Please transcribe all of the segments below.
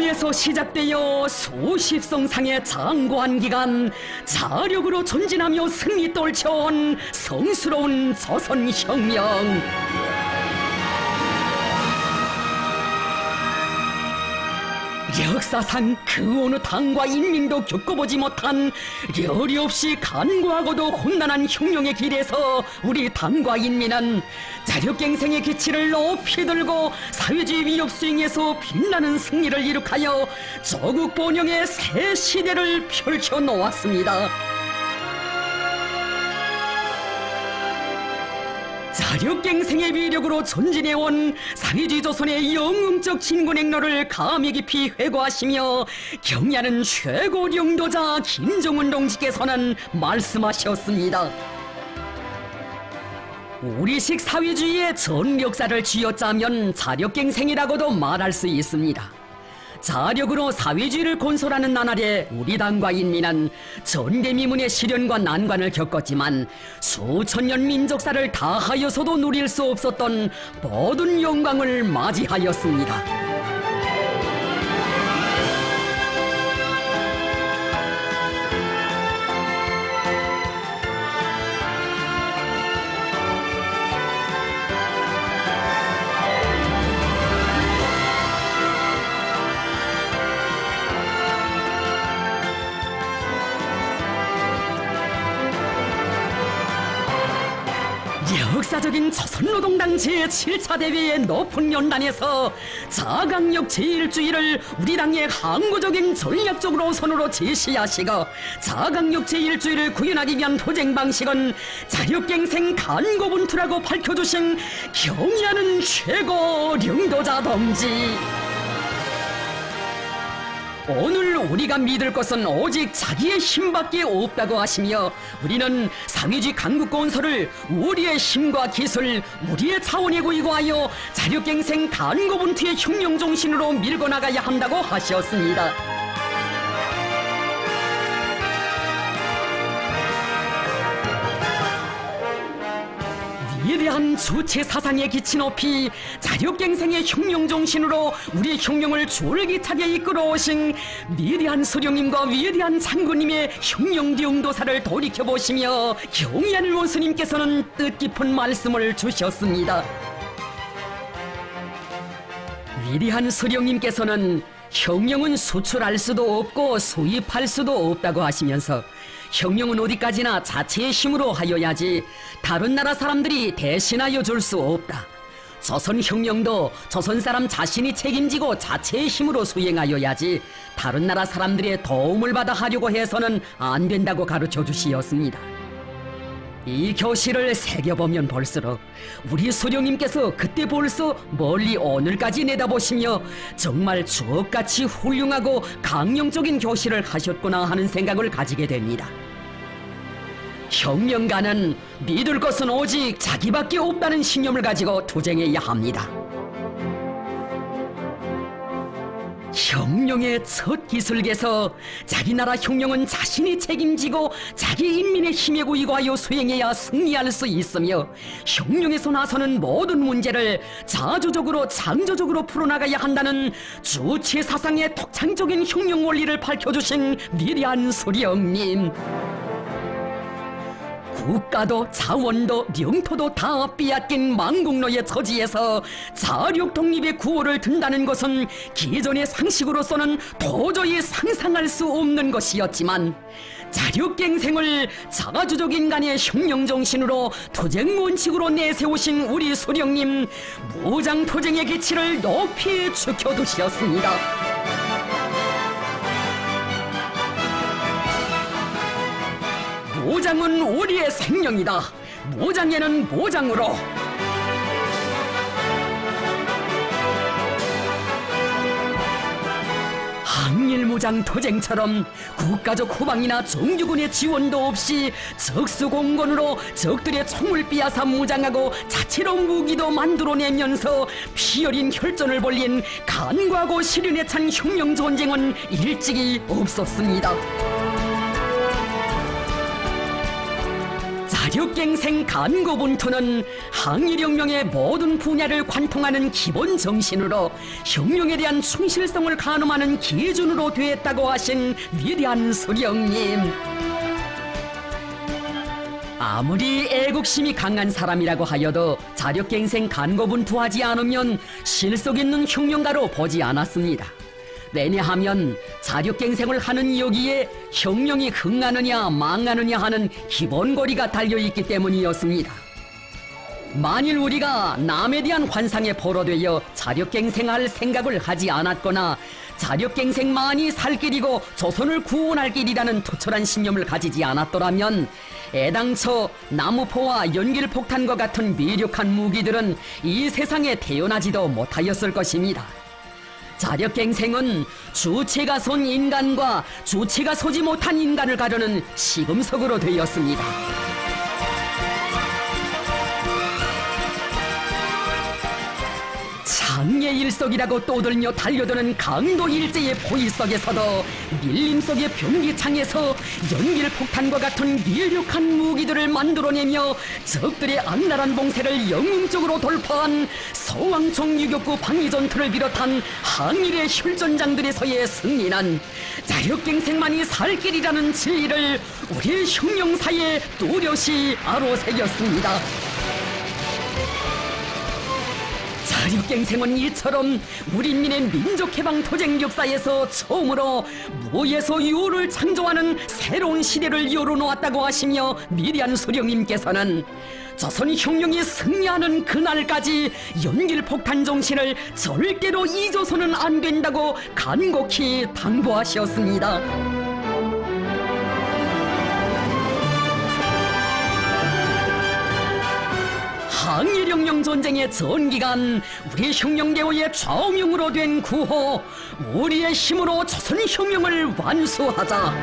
이래서 시작되어 수십 성상의 장구한 기간 자력으로 전진하며 승리 떨쳐온 성스러운 조선혁명. 역사상 그 어느 당과 인민도 겪어보지 못한 려리 없이 간구하고도 험난한 혁명의 길에서 우리 당과 인민은 자력갱생의 기치를 높이 들고 사회주의 위협 수행에서 빛나는 승리를 이룩하여 조국 번영의 새 시대를 펼쳐놓았습니다. 자력갱생의 위력으로 전진해온 사회주의 조선의 영웅적 진군행로를 감히 깊이 회고하시며 경의하는 최고領導자 김정은 동지께서는 말씀하셨습니다. 우리식 사회주의의 전 역사를 쥐어짜면 자력갱생이라고도 말할 수 있습니다. 자력으로 사회주의를 건설하는 나날에 우리 당과 인민은 전대미문의 시련과 난관을 겪었지만 수천 년 민족사를 다하여서도 누릴 수 없었던 모든 영광을 맞이하였습니다. 역사적인 조선노동당 제7차 대회의 높은 연단에서 자강력 제1주의를 우리 당의 항구적인 전략적 노선으로 제시하시고 자강력 제1주의를 구현하기 위한 투쟁 방식은 자력갱생 간고분투라고 밝혀주신 경의하는 최고領導자 동지. 오늘 우리가 믿을 것은 오직 자기의 힘밖에 없다고 하시며 우리는 사회주의 강국 건설을 우리의 힘과 기술, 우리의 자원에 구이고하여 자력갱생 간고분투의 혁명 정신으로 밀고 나가야 한다고 하셨습니다. 위대한 주체 사상에 기치 높이 자력갱생의 혁명 정신으로 우리 혁명을 졸깃하게 이끌어오신 위대한 소령님과 위대한 장군님의 혁명領導사를 돌이켜보시며 경의하는 원수님께서는 뜻깊은 말씀을 주셨습니다. 위대한 소령님께서는 혁명은 수출할 수도 없고 수입할 수도 없다고 하시면서 혁명은 어디까지나 자체의 힘으로 하여야지 다른 나라 사람들이 대신하여 줄 수 없다. 조선혁명도 조선 사람 자신이 책임지고 자체의 힘으로 수행하여야지 다른 나라 사람들의 도움을 받아 하려고 해서는 안 된다고 가르쳐 주시었습니다. 이 교실을 새겨보면 볼수록 우리 소령님께서 그때 벌써 멀리 오늘까지 내다보시며 정말 주옥같이 훌륭하고 강령적인 교실을 하셨구나 하는 생각을 가지게 됩니다. 혁명가는 믿을 것은 오직 자기밖에 없다는 신념을 가지고 투쟁해야 합니다. 혁명의 첫 기술에서 자기 나라 혁명은 자신이 책임지고 자기 인민의 힘에 구이고하여 수행해야 승리할 수 있으며 혁명에서 나서는 모든 문제를 자주적으로 창조적으로 풀어나가야 한다는 주체 사상의 독창적인 혁명 원리를 밝혀주신 위대한 소령님. 국가도 자원도 영토도 다 빼앗긴 망국노의 처지에서 자력 독립의 구호를 든다는 것은 기존의 상식으로서는 도저히 상상할 수 없는 것이었지만 자력갱생을 자주적 인간의 혁명 정신으로 투쟁 원칙으로 내세우신 우리 소령님, 무장 투쟁의 기치를 높이 지켜두셨습니다. 무장은 우리의 생명이다. 무장에는 무장으로. 항일무장 투쟁처럼 국가적 후방이나 정규군의 지원도 없이 적수공곤으로 적들의 총을 빼앗아 무장하고 자체로 무기도 만들어내면서 피어린 혈전을 벌린 간과하고 시련에 찬 혁명 전쟁은 일찍이 없었습니다. 자력갱생 간고분투는 항일혁명의 모든 분야를 관통하는 기본 정신으로 혁명에 대한 충실성을 가늠하는 기준으로 되었다고 하신 위대한 수령님. 아무리 애국심이 강한 사람이라고 하여도 자력갱생 간고분투하지 않으면 실속 있는 혁명가로 보지 않았습니다. 왜냐하면 자력갱생을 하는 여기에 혁명이 흥하느냐 망하느냐 하는 기본고리가 달려있기 때문이었습니다. 만일 우리가 남에 대한 환상에 포로되어 자력갱생할 생각을 하지 않았거나 자력갱생만이 살 길이고 조선을 구원할 길이라는 투철한 신념을 가지지 않았더라면 애당초 나무포와 연길폭탄과 같은 미력한 무기들은 이 세상에 태어나지도 못하였을 것입니다. 자력갱생은 주체가 선 인간과 주체가 서지 못한 인간을 가르는 시금석으로 되었습니다. 장애일석이라고 떠들며 달려드는 강도일제의 포위 속에서도 밀림 속의 병기창에서 연길폭탄과 같은 미력한 무기들을 만들어내며 적들의 악랄한 봉쇄를 영웅적으로 돌파한 서왕청 유격구 방위전투를 비롯한 항일의 혈전장들에서의 승리는 자력갱생만이 살 길이라는 진리를 우리 혁명사에 뚜렷이 아로새겼습니다. 자력갱생은 이처럼 우리 인민의 민족해방 투쟁 역사에서 처음으로 무에서 유를 창조하는 새로운 시대를 열어놓았다고 하시며 위대한 수령님께서는 조선 혁명이 승리하는 그날까지 연길폭탄 정신을 절대로 잊어서는 안 된다고 간곡히 당부하셨습니다. 항일혁명 전쟁의 전기간 우리 혁명대오의 좌우명으로 된 구호, 우리의 힘으로 조선혁명을 완수하자.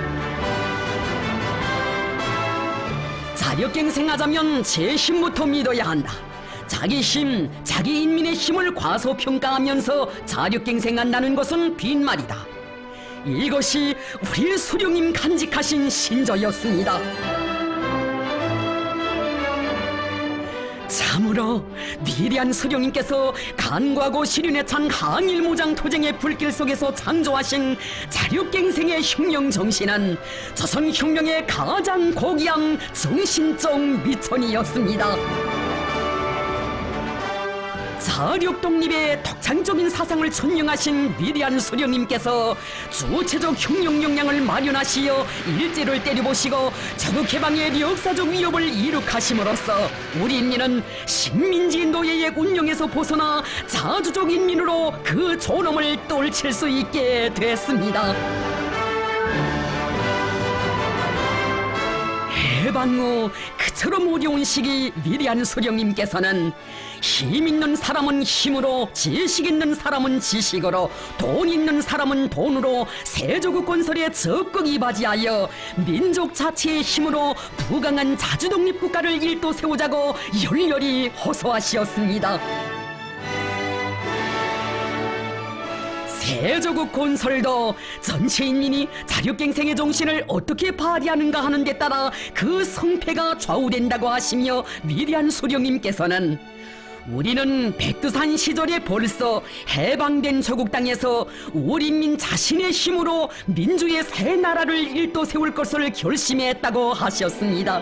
자력갱생하자면 제 힘부터 믿어야 한다. 자기 힘, 자기 인민의 힘을 과소평가하면서 자력갱생한다는 것은 빈말이다. 이것이 우리 수령님 간직하신 신조였습니다. 참으로 위대한 수령님께서 간과하고 시륜에 찬 항일무장 투쟁의 불길 속에서 창조하신 자력갱생의 혁명 정신은 조선 혁명의 가장 고귀한 정신적 미천이었습니다. 자력 독립의 독창적인 사상을 천명하신 위대한 수령님께서 주체적 혁명 역량을 마련하시어 일제를 때려보시고 자국 해방의 역사적 위협을 이룩하심으로써 우리 인민은 식민지 노예의 운영에서 벗어나 자주적 인민으로 그 존엄을 떨칠 수 있게 됐습니다. 해방 후 그처럼 어려운 시기 위대한 수령님께서는 힘 있는 사람은 힘으로, 지식 있는 사람은 지식으로, 돈 있는 사람은 돈으로 세조국 건설에 적극 이바지하여 민족 자치의 힘으로 부강한 자주독립국가를 일도 세우자고 열렬히 호소하시었습니다. 세조국 건설도 전체 인민이 자력갱생의 정신을 어떻게 발휘하는가 하는 데 따라 그 성패가 좌우된다고 하시며 위대한 수령님께서는 우리는 백두산 시절에 벌써 해방된 조국 땅에서 우리 인민 자신의 힘으로 민주의 새 나라를 일도 세울 것을 결심했다고 하셨습니다.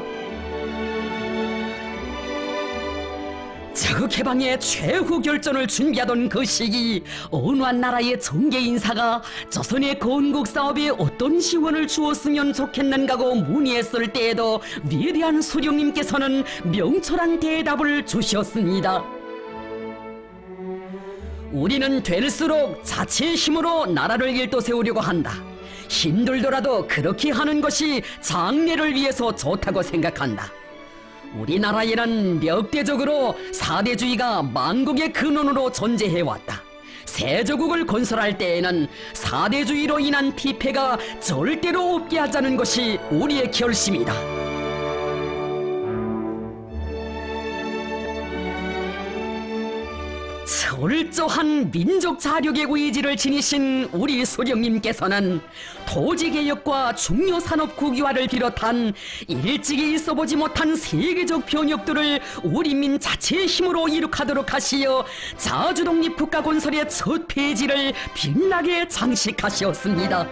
자국 해방의 최후 결전을 준비하던 그 시기 어느 한 나라의 정계 인사가 조선의 건국 사업에 어떤 지원을 주었으면 좋겠는가고 문의했을 때에도 위대한 수령님께서는 명철한 대답을 주셨습니다. 우리는 될수록 자체의 힘으로 나라를 일도 세우려고 한다. 힘들더라도 그렇게 하는 것이 장래를 위해서 좋다고 생각한다. 우리나라에는 역대적으로 사대주의가 만국의 근원으로 존재해왔다. 세조국을 건설할 때에는 사대주의로 인한 피폐가 절대로 없게 하자는 것이 우리의 결심이다. 철저한 민족 자력의 의지를 지니신 우리 소령님께서는 토지개혁과 중요산업 국유화를 비롯한 일찍이 있어보지 못한 세계적 변혁들을 우리 민 자체의 힘으로 이룩하도록 하시어 자주독립 국가 건설의 첫 페이지를 빛나게 장식하셨습니다.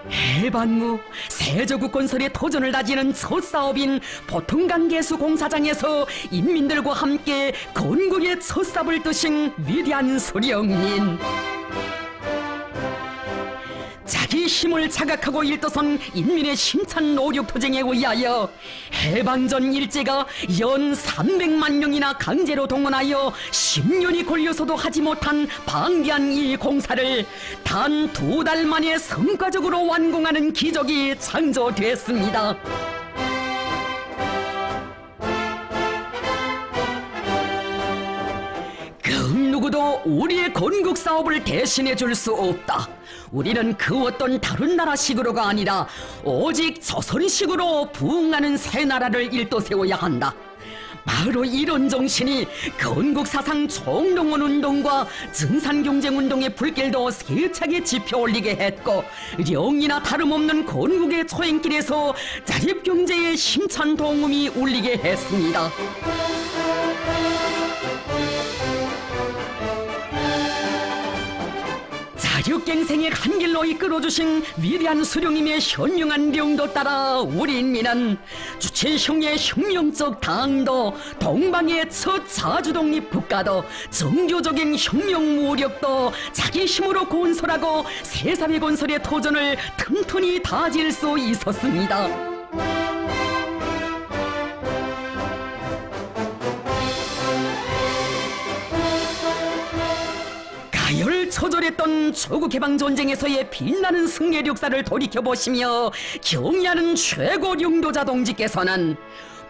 해방 후 세조국 건설의 도전을 다지는 첫 사업인 보통강개수공사장에서 인민들과 함께 건국의 첫 삽을 뜨신 위대한 소령님. 자기 힘을 자각하고 일떠선 인민의 힘찬 노력투쟁에 의하여 해방전 일제가 연 300만 명이나 강제로 동원하여 10년이 걸려서도 하지 못한 방대한 이 공사를 단 2달 만에 성과적으로 완공하는 기적이 창조됐습니다. 그 누구도 우리의 건국 사업을 대신해 줄 수 없다. 우리는 그 어떤 다른 나라식으로가 아니라 오직 조선식으로 부흥하는 새 나라를 일떠세워야 한다. 바로 이런 정신이 건국사상 총동원운동과 증산경쟁운동의 불길도 세차게 지펴올리게 했고, 영이나 다름없는 건국의 초행길에서 자립경제의 힘찬 동음이 울리게 했습니다. 자력갱생의 한 길로 이끌어주신 위대한 수령님의 현명한 령도 따라 우리 인민은 주체형의 혁명적 당도, 동방의 첫 자주독립 국가도, 정교적인 혁명 무력도 자기 힘으로 건설하고 새사회 건설의 도전을 튼튼히 다질 수 있었습니다. 가열처절했던 조국해방전쟁에서의 빛나는 승리의 역사를 돌이켜보시며 경의하는 최고領導자 동지께서는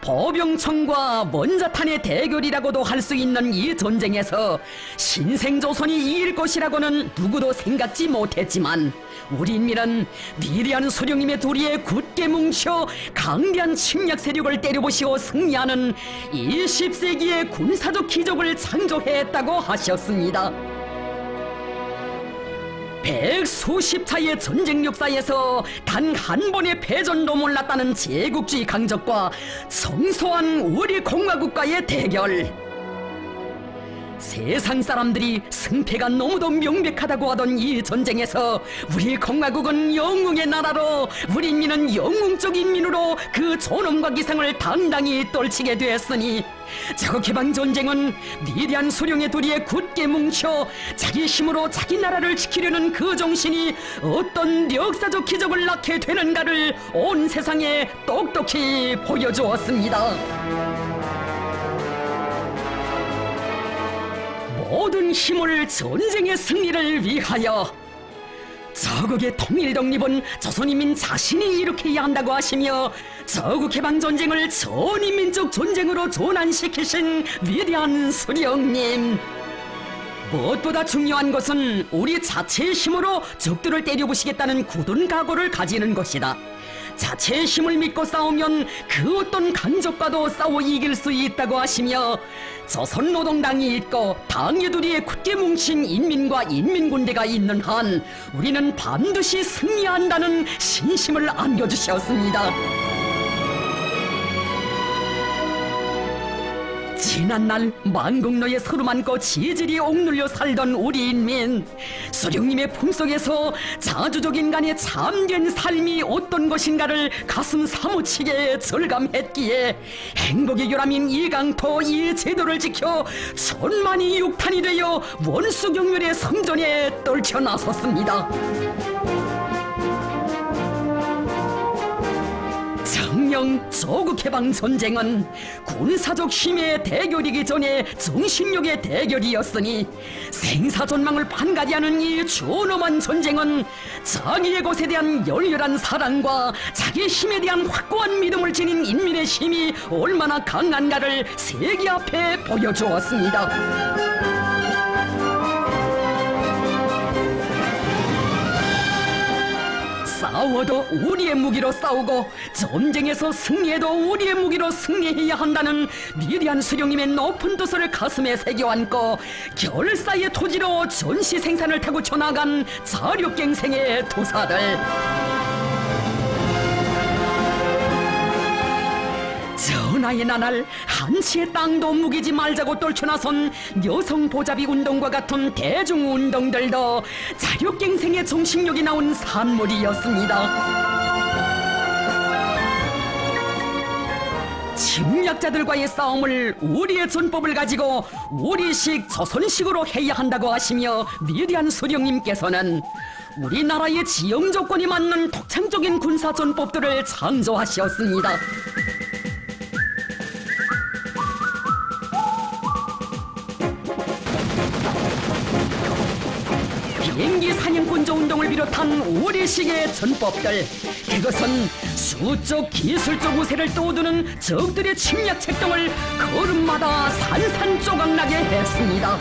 보병청과 원자탄의 대결이라고도 할 수 있는 이 전쟁에서 신생조선이 이길 것이라고는 누구도 생각지 못했지만, 우리 인민은 위대한 소령님의 도리에 굳게 뭉쳐 강대한 침략 세력을 때려부시고 승리하는 20세기의 군사적 기적을 창조했다고 하셨습니다. 백수십 차의 전쟁 역사에서 단 한 번의 패전도 몰랐다는 제국주의 강적과 성소한 우리 공화국과의 대결. 세상 사람들이 승패가 너무도 명백하다고 하던 이 전쟁에서 우리 공화국은 영웅의 나라로, 우리 인민은 영웅적 인민으로 그 존엄과 기상을 당당히 떨치게 되었으니, 자국해방전쟁은 위대한 소령의 도리에 굳게 뭉쳐 자기 힘으로 자기 나라를 지키려는 그 정신이 어떤 역사적 기적을 낳게 되는가를 온 세상에 똑똑히 보여주었습니다. 모든 힘을 전쟁의 승리를 위하여. 저국의 통일 독립은 조선인민 자신이 일으켜야 한다고 하시며 저국해방전쟁을 전인민족 전쟁으로 전환시키신 위대한 수령님. 무엇보다 중요한 것은 우리 자체의 힘으로 적들을 때려부시겠다는 굳은 각오를 가지는 것이다. 자체의 힘을 믿고 싸우면 그 어떤 강적과도 싸워 이길 수 있다고 하시며, 조선노동당이 있고 당의 도리에 굳게 뭉친 인민과 인민군대가 있는 한 우리는 반드시 승리한다는 신심을 안겨주셨습니다. 지난날 만국노에 서로 안고 지질이 옥눌려 살던 우리 인민, 수령님의 품속에서 자주적 인간의 참된 삶이 어떤 것인가를 가슴 사무치게 절감했기에 행복의 교람인 이 강토 이 제도를 지켜 천만이 육탄이 되어 원수경멸의 성전에 떨쳐 나섰습니다. 정령 조국해방전쟁은 군사적 힘의 대결이기 전에 정신력의 대결이었으니, 생사존망을 판가리하는 이 존엄한 전쟁은 자기의 것에 대한 열렬한 사랑과 자기 힘에 대한 확고한 믿음을 지닌 인민의 힘이 얼마나 강한가를 세계 앞에 보여주었습니다. 싸워도 우리의 무기로 싸우고 전쟁에서 승리해도 우리의 무기로 승리해야 한다는 위대한 수령님의 높은 뜻을 가슴에 새겨 안고 결사의 토지로 전시 생산을 타고 쳐나간 자력갱생의 도사들. 전하의 나날 한치의 땅도 무기지 말자고 떨쳐나선 여성 보자비 운동과 같은 대중운동들도 자력갱생의 정신력이 나온 산물이었습니다. 침략자들과의 싸움을 우리의 전법을 가지고 우리식 조선식으로 해야 한다고 하시며 위대한 수령님께서는 우리나라의 지형 조건이 맞는 독창적인 군사 전법들을 창조하셨습니다. 비행기 사냥꾼조 운동을 비롯한 우리식의 전법들, 그것은 수적 기술적 우세를 떠오드는 적들의 침략 책동을 걸음마다 산산조각나게 했습니다.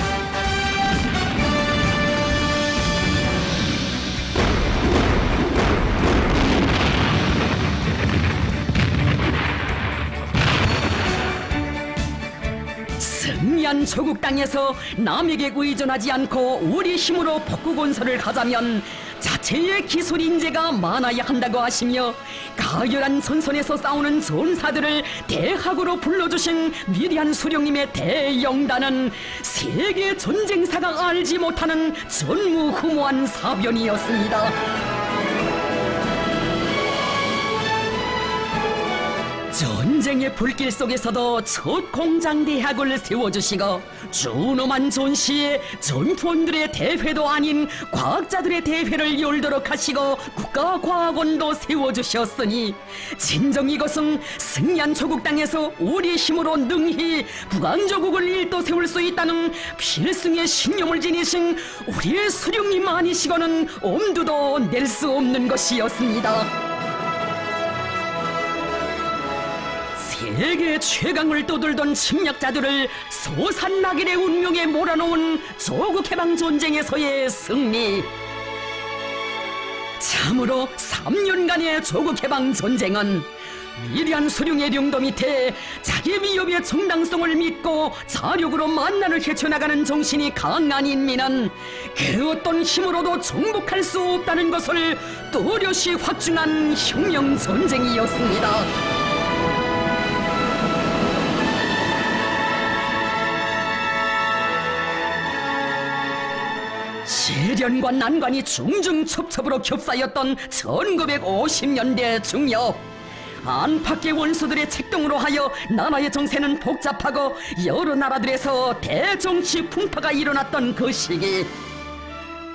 승리한 조국 땅에서 남에게 의존하지 않고 우리 힘으로 복구 건설을 하자면 자체의 기술 인재가 많아야 한다고 하시며 가열한 전선에서 싸우는 전사들을 대학으로 불러주신 위대한 수령님의 대영단은 세계 전쟁사가 알지 못하는 전무후무한 사변이었습니다. 전쟁의 불길 속에서도 첫 공장대학을 세워주시고 준엄한 전시에 전투원들의 대회도 아닌 과학자들의 대회를 열도록 하시고 국가과학원도 세워주셨으니 진정 이것은 승리한 조국 땅에서 우리 힘으로 능히 북왕조국을 일도 세울 수 있다는 필승의 신념을 지니신 우리의 수령님 아니시고는 엄두도 낼 수 없는 것이었습니다. 세계 최강을 떠들던 침략자들을 소산나길의 운명에 몰아넣은 조국해방전쟁에서의 승리. 참으로 3년간의 조국해방전쟁은 위대한 수령의 령도 밑에 자기 위협의 정당성을 믿고 자력으로 만난을 헤쳐나가는 정신이 강한 인민은 그 어떤 힘으로도 정복할 수 없다는 것을 또렷이 확증한 혁명전쟁이었습니다. 시련과 난관이 중중첩첩으로 겹싸였던 1950년대 중엽, 안팎의 원수들의 책동으로 하여 나라의 정세는 복잡하고 여러 나라들에서 대정치 풍파가 일어났던 그 시기,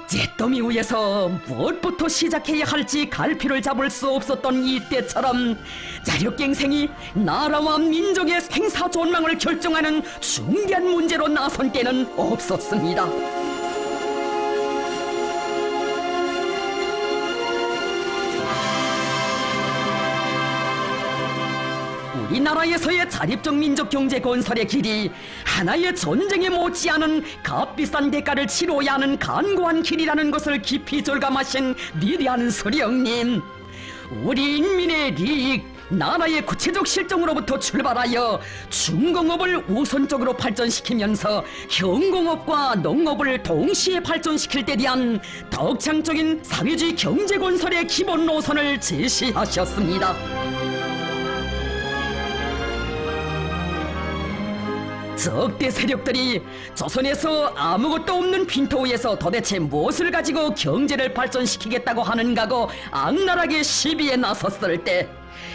잿더미 위에서 무엇부터 시작해야 할지 갈피를 잡을 수 없었던 이때처럼 자력갱생이 나라와 민족의 생사존망을 결정하는 중대한 문제로 나선 때는 없었습니다. 우리나라에서의 자립적 민족 경제 건설의 길이 하나의 전쟁에 못지않은 값비싼 대가를 치러야 하는 간고한 길이라는 것을 깊이 절감하신 위대한 수령님, 우리 인민의利益, 나라의 구체적 실정으로부터 출발하여 중공업을 우선적으로 발전시키면서 형공업과 농업을 동시에 발전시킬 때 대한 덕창적인 사회주의 경제 건설의 기본 노선을 제시하셨습니다. 적대 세력들이 조선에서 아무것도 없는 빈토에서 도대체 무엇을 가지고 경제를 발전시키겠다고 하는가고 악랄하게 시비에 나섰을 때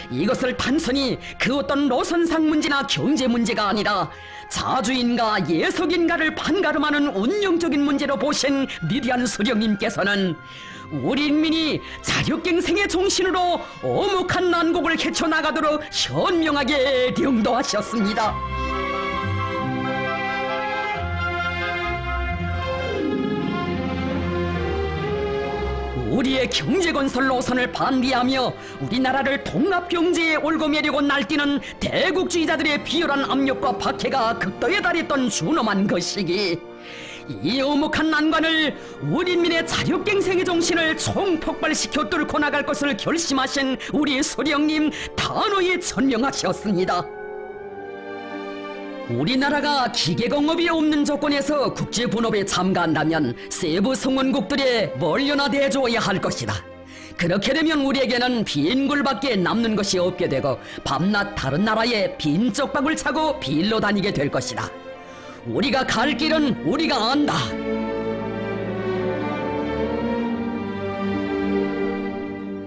이것을 단순히 그 어떤 노선상 문제나 경제 문제가 아니라 자주인가 예석인가를 판가름하는 운영적인 문제로 보신 위대한 수령님께서는 우리 인민이 자력갱생의 정신으로 오목한 난국을 헤쳐나가도록 현명하게 령도하셨습니다. 우리의 경제건설 노선을 반대하며 우리나라를 통합경제에 올고매려고 날뛰는 대국주의자들의 비열한 압력과 박해가 극도에 달했던 준엄한 그 시기, 이 엄혹한 난관을 우리 인민의 자력갱생의 정신을 총폭발시켜 뚫고 나갈 것을 결심하신 우리 소령님 단호히 천명하셨습니다. 우리나라가 기계공업이 없는 조건에서 국제분업에 참가한다면 세부 성원국들에 멀려나 대줘야 할 것이다. 그렇게 되면 우리에게는 빈굴밖에 남는 것이 없게 되고 밤낮 다른 나라에 빈 쪽박을 차고 빌러 다니게 될 것이다. 우리가 갈 길은 우리가 안다.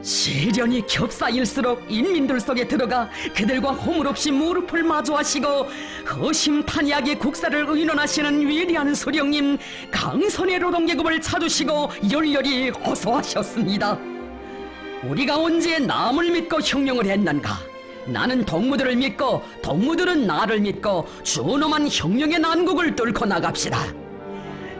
시련이 겹사일수록 인민들 속에 들어가 그들과 허물없이 무릎을 마주하시고 허심탄회하게 국사를 의논하시는 위대한 소령님, 강선의 노동계급을 찾으시고 열렬히 호소하셨습니다. 우리가 언제 남을 믿고 혁명을 했는가? 나는 동무들을 믿고 동무들은 나를 믿고 준엄한 혁명의 난국을 뚫고 나갑시다.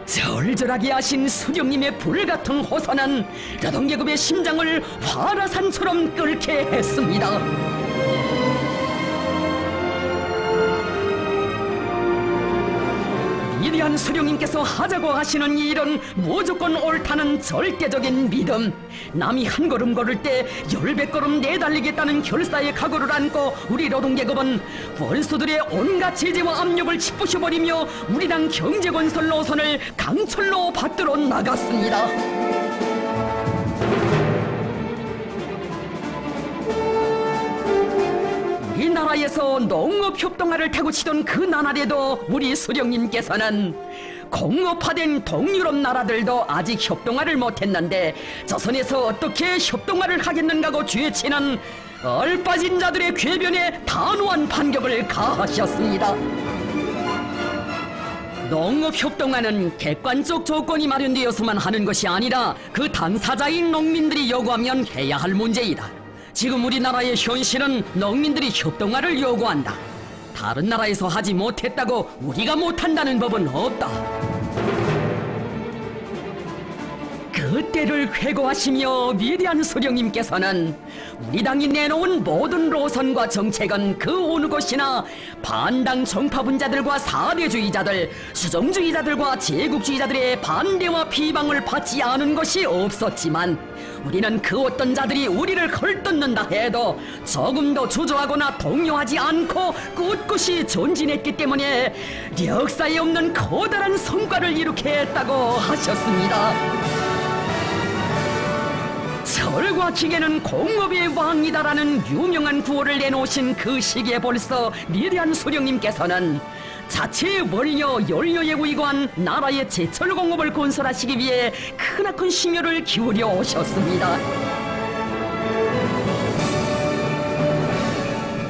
절절하게 하신 수령님의 불같은 호소는 노동계급의 심장을 화라산처럼 끓게 했습니다. 위대한 수령님께서 하자고 하시는 이 일은 무조건 옳다는 절대적인 믿음, 남이 한 걸음 걸을 때 10배걸음 내달리겠다는 결사의 각오를 안고 우리 노동계급은 원수들의 온갖 제재와 압력을 짓부셔버리며 우리 당 경제건설 노선을 강철로 받들어 나갔습니다. 우리나라에서 농업협동화를 타고 치던 그 나날에도 우리 수령님께서는 공업화된 동유럽 나라들도 아직 협동화를 못했는데 조선에서 어떻게 협동화를 하겠는가고 죄치는 얼빠진 자들의 궤변에 단호한 반격을 가하셨습니다. 농업협동화는 객관적 조건이 마련되어서만 하는 것이 아니라 그 당사자인 농민들이 요구하면 해야 할 문제이다. 지금 우리나라의 현실은 농민들이 협동화를 요구한다. 다른 나라에서 하지 못했다고 우리가 못한다는 법은 없다. 그때를 회고하시며 위대한 수령님께서는 우리 당이 내놓은 모든 노선과 정책은 그 어느 곳이나 반당 정파분자들과 사대주의자들, 수정주의자들과 제국주의자들의 반대와 비방을 받지 않은 것이 없었지만 우리는 그 어떤 자들이 우리를 헐뜯는다 해도 조금도 주저하거나 동요하지 않고 꿋꿋이 전진했기 때문에 역사에 없는 커다란 성과를 이루게 했다고 하셨습니다. 철과 기계는 공업의 왕이다라는 유명한 구호를 내놓으신 그 시기에 벌써 위대한 수령님께서는 자체의 원료, 연료에 의거한 나라의 제철 공업을 건설하시기 위해 크나큰 심혈을 기울여 오셨습니다.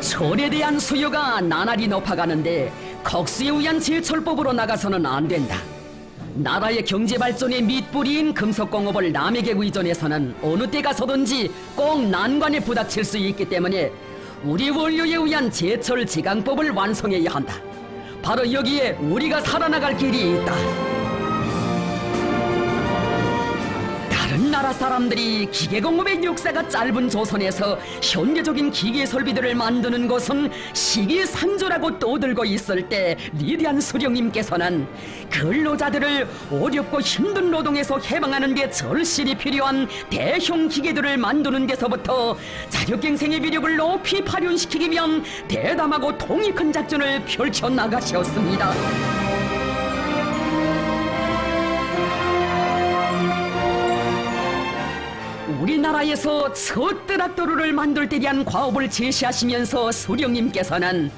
철에 대한 수요가 나날이 높아가는데 국수에 의한 제철법으로 나가서는 안 된다. 나라의 경제발전의 밑뿌리인 금속공업을 남에게 의존해서는 어느 때 가서든지 꼭 난관에 부닥칠 수 있기 때문에 우리 원료에 의한 제철 지강법을 완성해야 한다. 바로 여기에 우리가 살아나갈 길이 있다. 다른 나라 사람들이 기계공업의 역사가 짧은 조선에서 현대적인 기계 설비들을 만드는 것은 시기상조라고 떠들고 있을 때 위대한 수령님께서는 근로자들을 어렵고 힘든 노동에서 해방하는 게 절실히 필요한 대형 기계들을 만드는 데서부터 자력갱생의 위력을 높이 발현시키기 위한 대담하고 통익한 작전을 펼쳐나가셨습니다. 우리나라에서 첫 트랙터를 만들 때 대한 과업을 제시하시면서 수령님께서는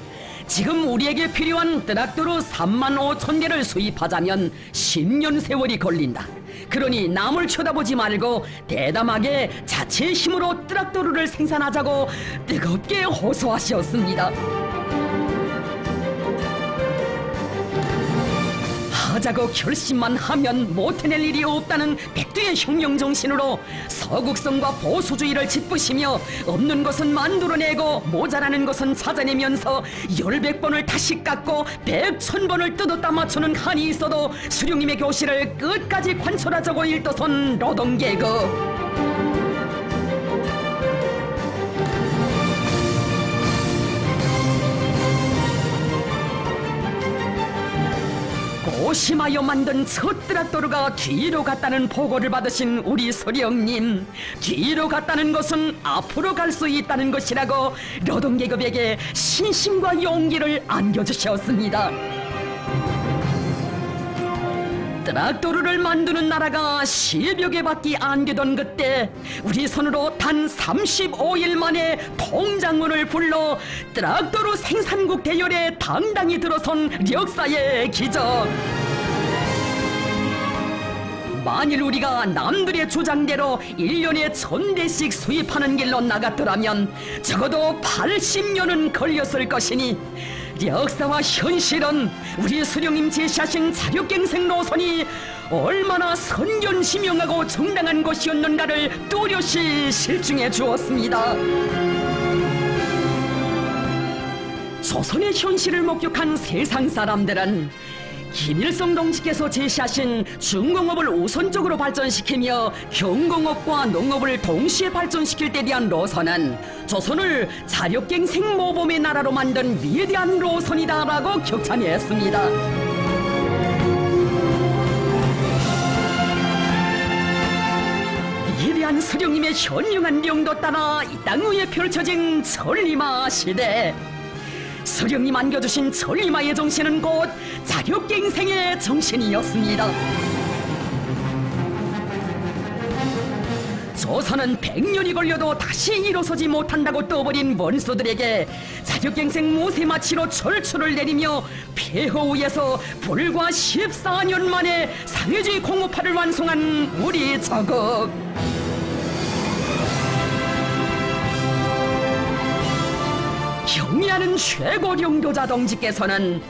지금 우리에게 필요한 트랙터로 3만 5천 대를 수입하자면 10년 세월이 걸린다. 그러니 남을 쳐다보지 말고 대담하게 자체의 힘으로 트랙터를 생산하자고 뜨겁게 호소하셨습니다. 하자고 결심만 하면 못해낼 일이 없다는 백두의 혁명 정신으로 서국성과 보수주의를 짓부시며 없는 것은 만들어내고 모자라는 것은 찾아내면서 10~100번을 다시 깎고 100~1000번을 뜯었다 맞추는 한이 있어도 수령님의 교실을 끝까지 관철하자고 일떠선 노동계급. 조심하여 만든 첫 트락토르가 뒤로 갔다는 보고를 받으신 우리 서령님, 뒤로 갔다는 것은 앞으로 갈 수 있다는 것이라고 노동계급에게 신심과 용기를 안겨주셨습니다. 트락토르를 만드는 나라가 10여 개밖에 안 되던 그때 우리 손으로 단 35일 만에 통장군을 불러 트락토르 생산국 대열에 당당히 들어선 역사의 기적. 만일 우리가 남들의 주장대로 1년에 1000대씩 수입하는 길로 나갔더라면 적어도 80년은 걸렸을 것이니 역사와 현실은 우리 수령님 제시하신 자력갱생 노선이 얼마나 선견지명하고 정당한 것이었는가를 뚜렷이 실증해 주었습니다. 조선의 현실을 목격한 세상 사람들은 김일성 동지께서 제시하신 중공업을 우선적으로 발전시키며 경공업과 농업을 동시에 발전시킬 때 대한 노선은 조선을 자력갱생 모범의 나라로 만든 위대한 노선이다라고 격찬했습니다. 위대한 수령님의 현명한 명도 따라 이 땅 위에 펼쳐진 천리마 시대. 서령님 안겨주신 천리마의 정신은 곧 자력갱생의 정신이었습니다. 조선은 100년이 걸려도 다시 일어서지 못한다고 떠버린 원수들에게 자력갱생 모세마치로 철출을 내리며 폐허 위에서 불과 14년 만에 사회주의 공업화를 완성한 우리 조국. 경의하는 최고領導자 동지께서는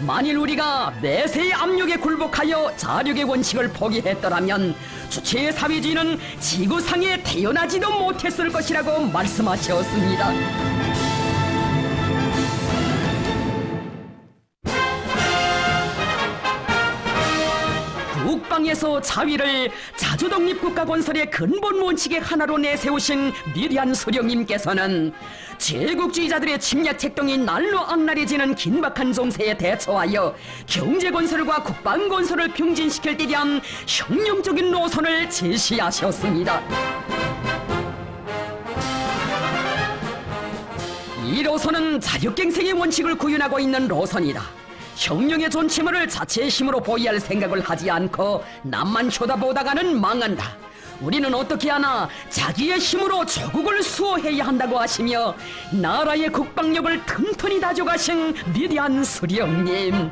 만일 우리가 내세의 압력에 굴복하여 자력의 원칙을 포기했더라면 주체의 사회주의는 지구상에 태어나지도 못했을 것이라고 말씀하셨습니다. 국방에서 자위를 자주독립국가 건설의 근본 원칙의 하나로 내세우신 위대한 수령님께서는 제국주의자들의 침략 책동이 날로 악랄해지는 긴박한 정세에 대처하여 경제건설과 국방건설을 병진시킬 때 대한 혁명적인 노선을 제시하셨습니다. 이 노선은 자력갱생의 원칙을 구현하고 있는 노선이다. 혁명의 존치물을 자체의 힘으로 보유할 생각을 하지 않고 남만 쳐다보다가는 망한다. 우리는 어떻게 하나 자기의 힘으로 조국을 수호해야 한다고 하시며 나라의 국방력을 튼튼히 다져가신 위대한 수령님.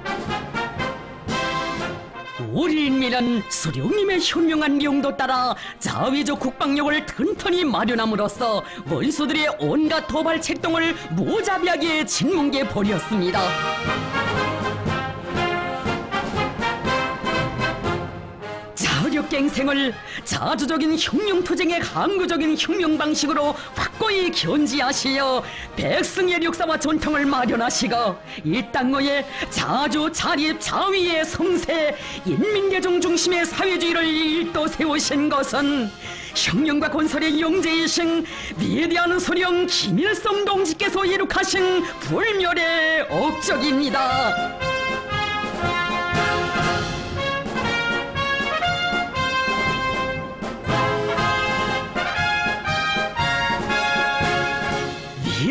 우리 인민은 수령님의 현명한 명도 따라 자위적 국방력을 튼튼히 마련함으로써 원수들의 온갖 도발 책동을 무자비하게 짓뭉개 버렸습니다. 자력갱생을 자주적인 혁명투쟁의 항구적인 혁명 방식으로 확고히 견지하시어 백승의 역사와 전통을 마련하시고 이 땅의 자주 자립 자위의 성세 인민대중 중심의 사회주의를 일도 세우신 것은 혁명과 건설의 영재이신 위대한 수령 김일성 동지께서 이룩하신 불멸의 업적입니다.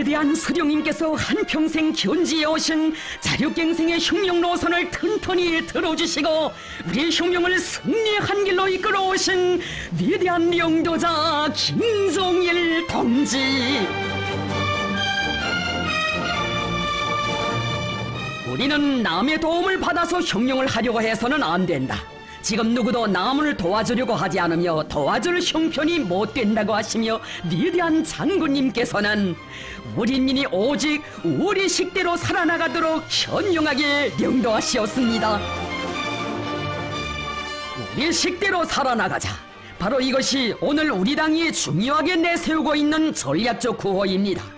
위대한 수령님께서 한평생 견지해 오신 자력갱생의 혁명 노선을 튼튼히 들어주시고 우리의 혁명을 승리의 한 길로 이끌어 오신 위대한領導자 김정일 동지. 우리는 남의 도움을 받아서 혁명을 하려고 해서는 안 된다. 지금 누구도 남을 도와주려고 하지 않으며 도와줄 형편이 못 된다고 하시며 위대한 장군님께서는 우리 인민이 오직 우리 식대로 살아나가도록 현명하게領導하시었습니다. 우리 식대로 살아나가자. 바로 이것이 오늘 우리 당이 중요하게 내세우고 있는 전략적 구호입니다.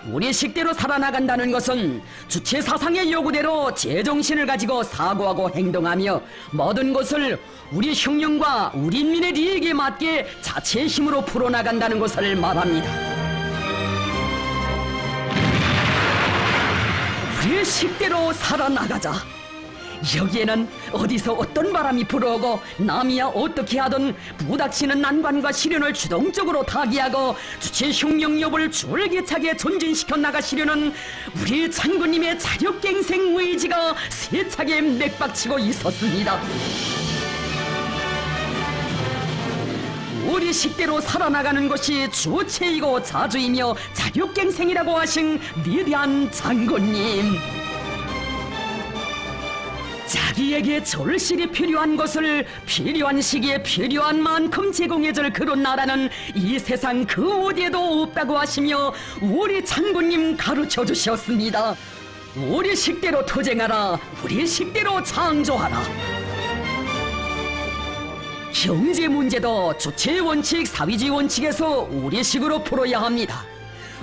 우리 식대로 살아나간다는 것은 주체 사상의 요구대로 제정신을 가지고 사고하고 행동하며 모든 것을 우리 혁명과 우리 인민의利益에 맞게 자체의 힘으로 풀어나간다는 것을 말합니다. 우리 식대로 살아나가자. 여기에는 어디서 어떤 바람이 불어오고 남이야 어떻게 하든 부닥치는 난관과 시련을 주동적으로 타개하고 주체 혁명력을 줄기차게 전진시켜 나가시려는 우리 장군님의 자력갱생 의지가 세차게 맥박치고 있었습니다. 우리 식대로 살아나가는 것이 주체이고 자주이며 자력갱생이라고 하신 위대한 장군님. 자기에게 절실히 필요한 것을 필요한 시기에 필요한 만큼 제공해줄 그런 나라는 이 세상 그 어디에도 없다고 하시며 우리 장군님 가르쳐 주셨습니다. 우리 식대로 투쟁하라. 우리 식대로 창조하라. 경제 문제도 주체의 원칙, 사회주의 원칙에서 우리식으로 풀어야 합니다.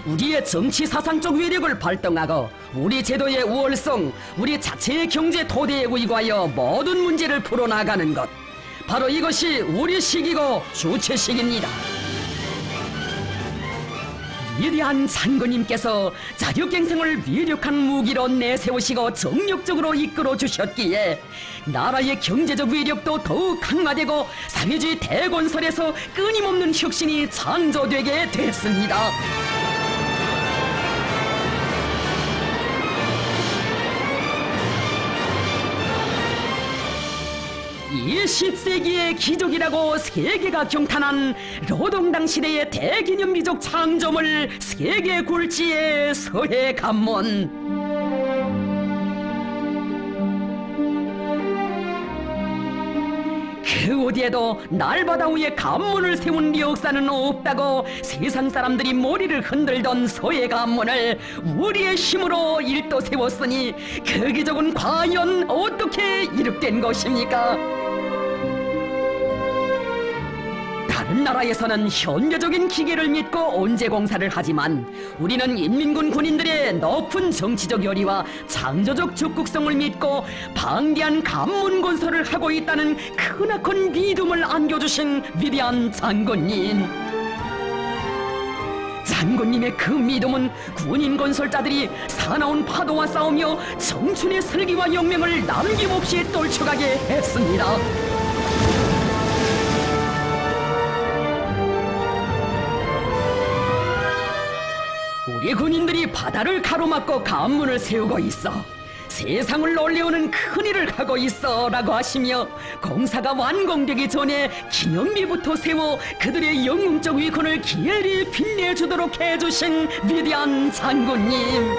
우리의 정치 사상적 위력을 발동하고 우리 제도의 우월성, 우리 자체의 경제 토대에 의거하여 모든 문제를 풀어나가는 것, 바로 이것이 우리식이고 주체식입니다. 위대한 장군님께서 자력갱생을 위력한 무기로 내세우시고 정력적으로 이끌어 주셨기에 나라의 경제적 위력도 더욱 강화되고 사회주의 대건설에서 끊임없는 혁신이 창조되게 됐습니다. 이 10세기의 기적이라고 세계가 경탄한 노동당 시대의 대기념비적 창조물 세계 굴지의 서해관문. 그 어디에도 날바다 위에 관문을 세운 역사는 없다고 세상 사람들이 머리를 흔들던 서해관문을 우리의 힘으로 일도 세웠으니 그 기적은 과연 어떻게 이룩된 것입니까? 다른 나라에서는 현대적인 기계를 믿고 언제 공사를 하지만 우리는 인민군 군인들의 높은 정치적 열의와 창조적 적극성을 믿고 방대한 관문 건설을 하고 있다는 크나큰 믿음을 안겨주신 위대한 장군님. 장군님의 그 믿음은 군인 건설자들이 사나운 파도와 싸우며 청춘의 슬기와 용맹을 남김없이 떨쳐가게 했습니다. 우리 군인들이 바다를 가로막고 관문을 세우고 있어 세상을 놀래우는 큰일을 하고 있어 라고 하시며 공사가 완공되기 전에 기념비부터 세워 그들의 영웅적 위권을 기어이 빛내주도록 해주신 위대한 장군님.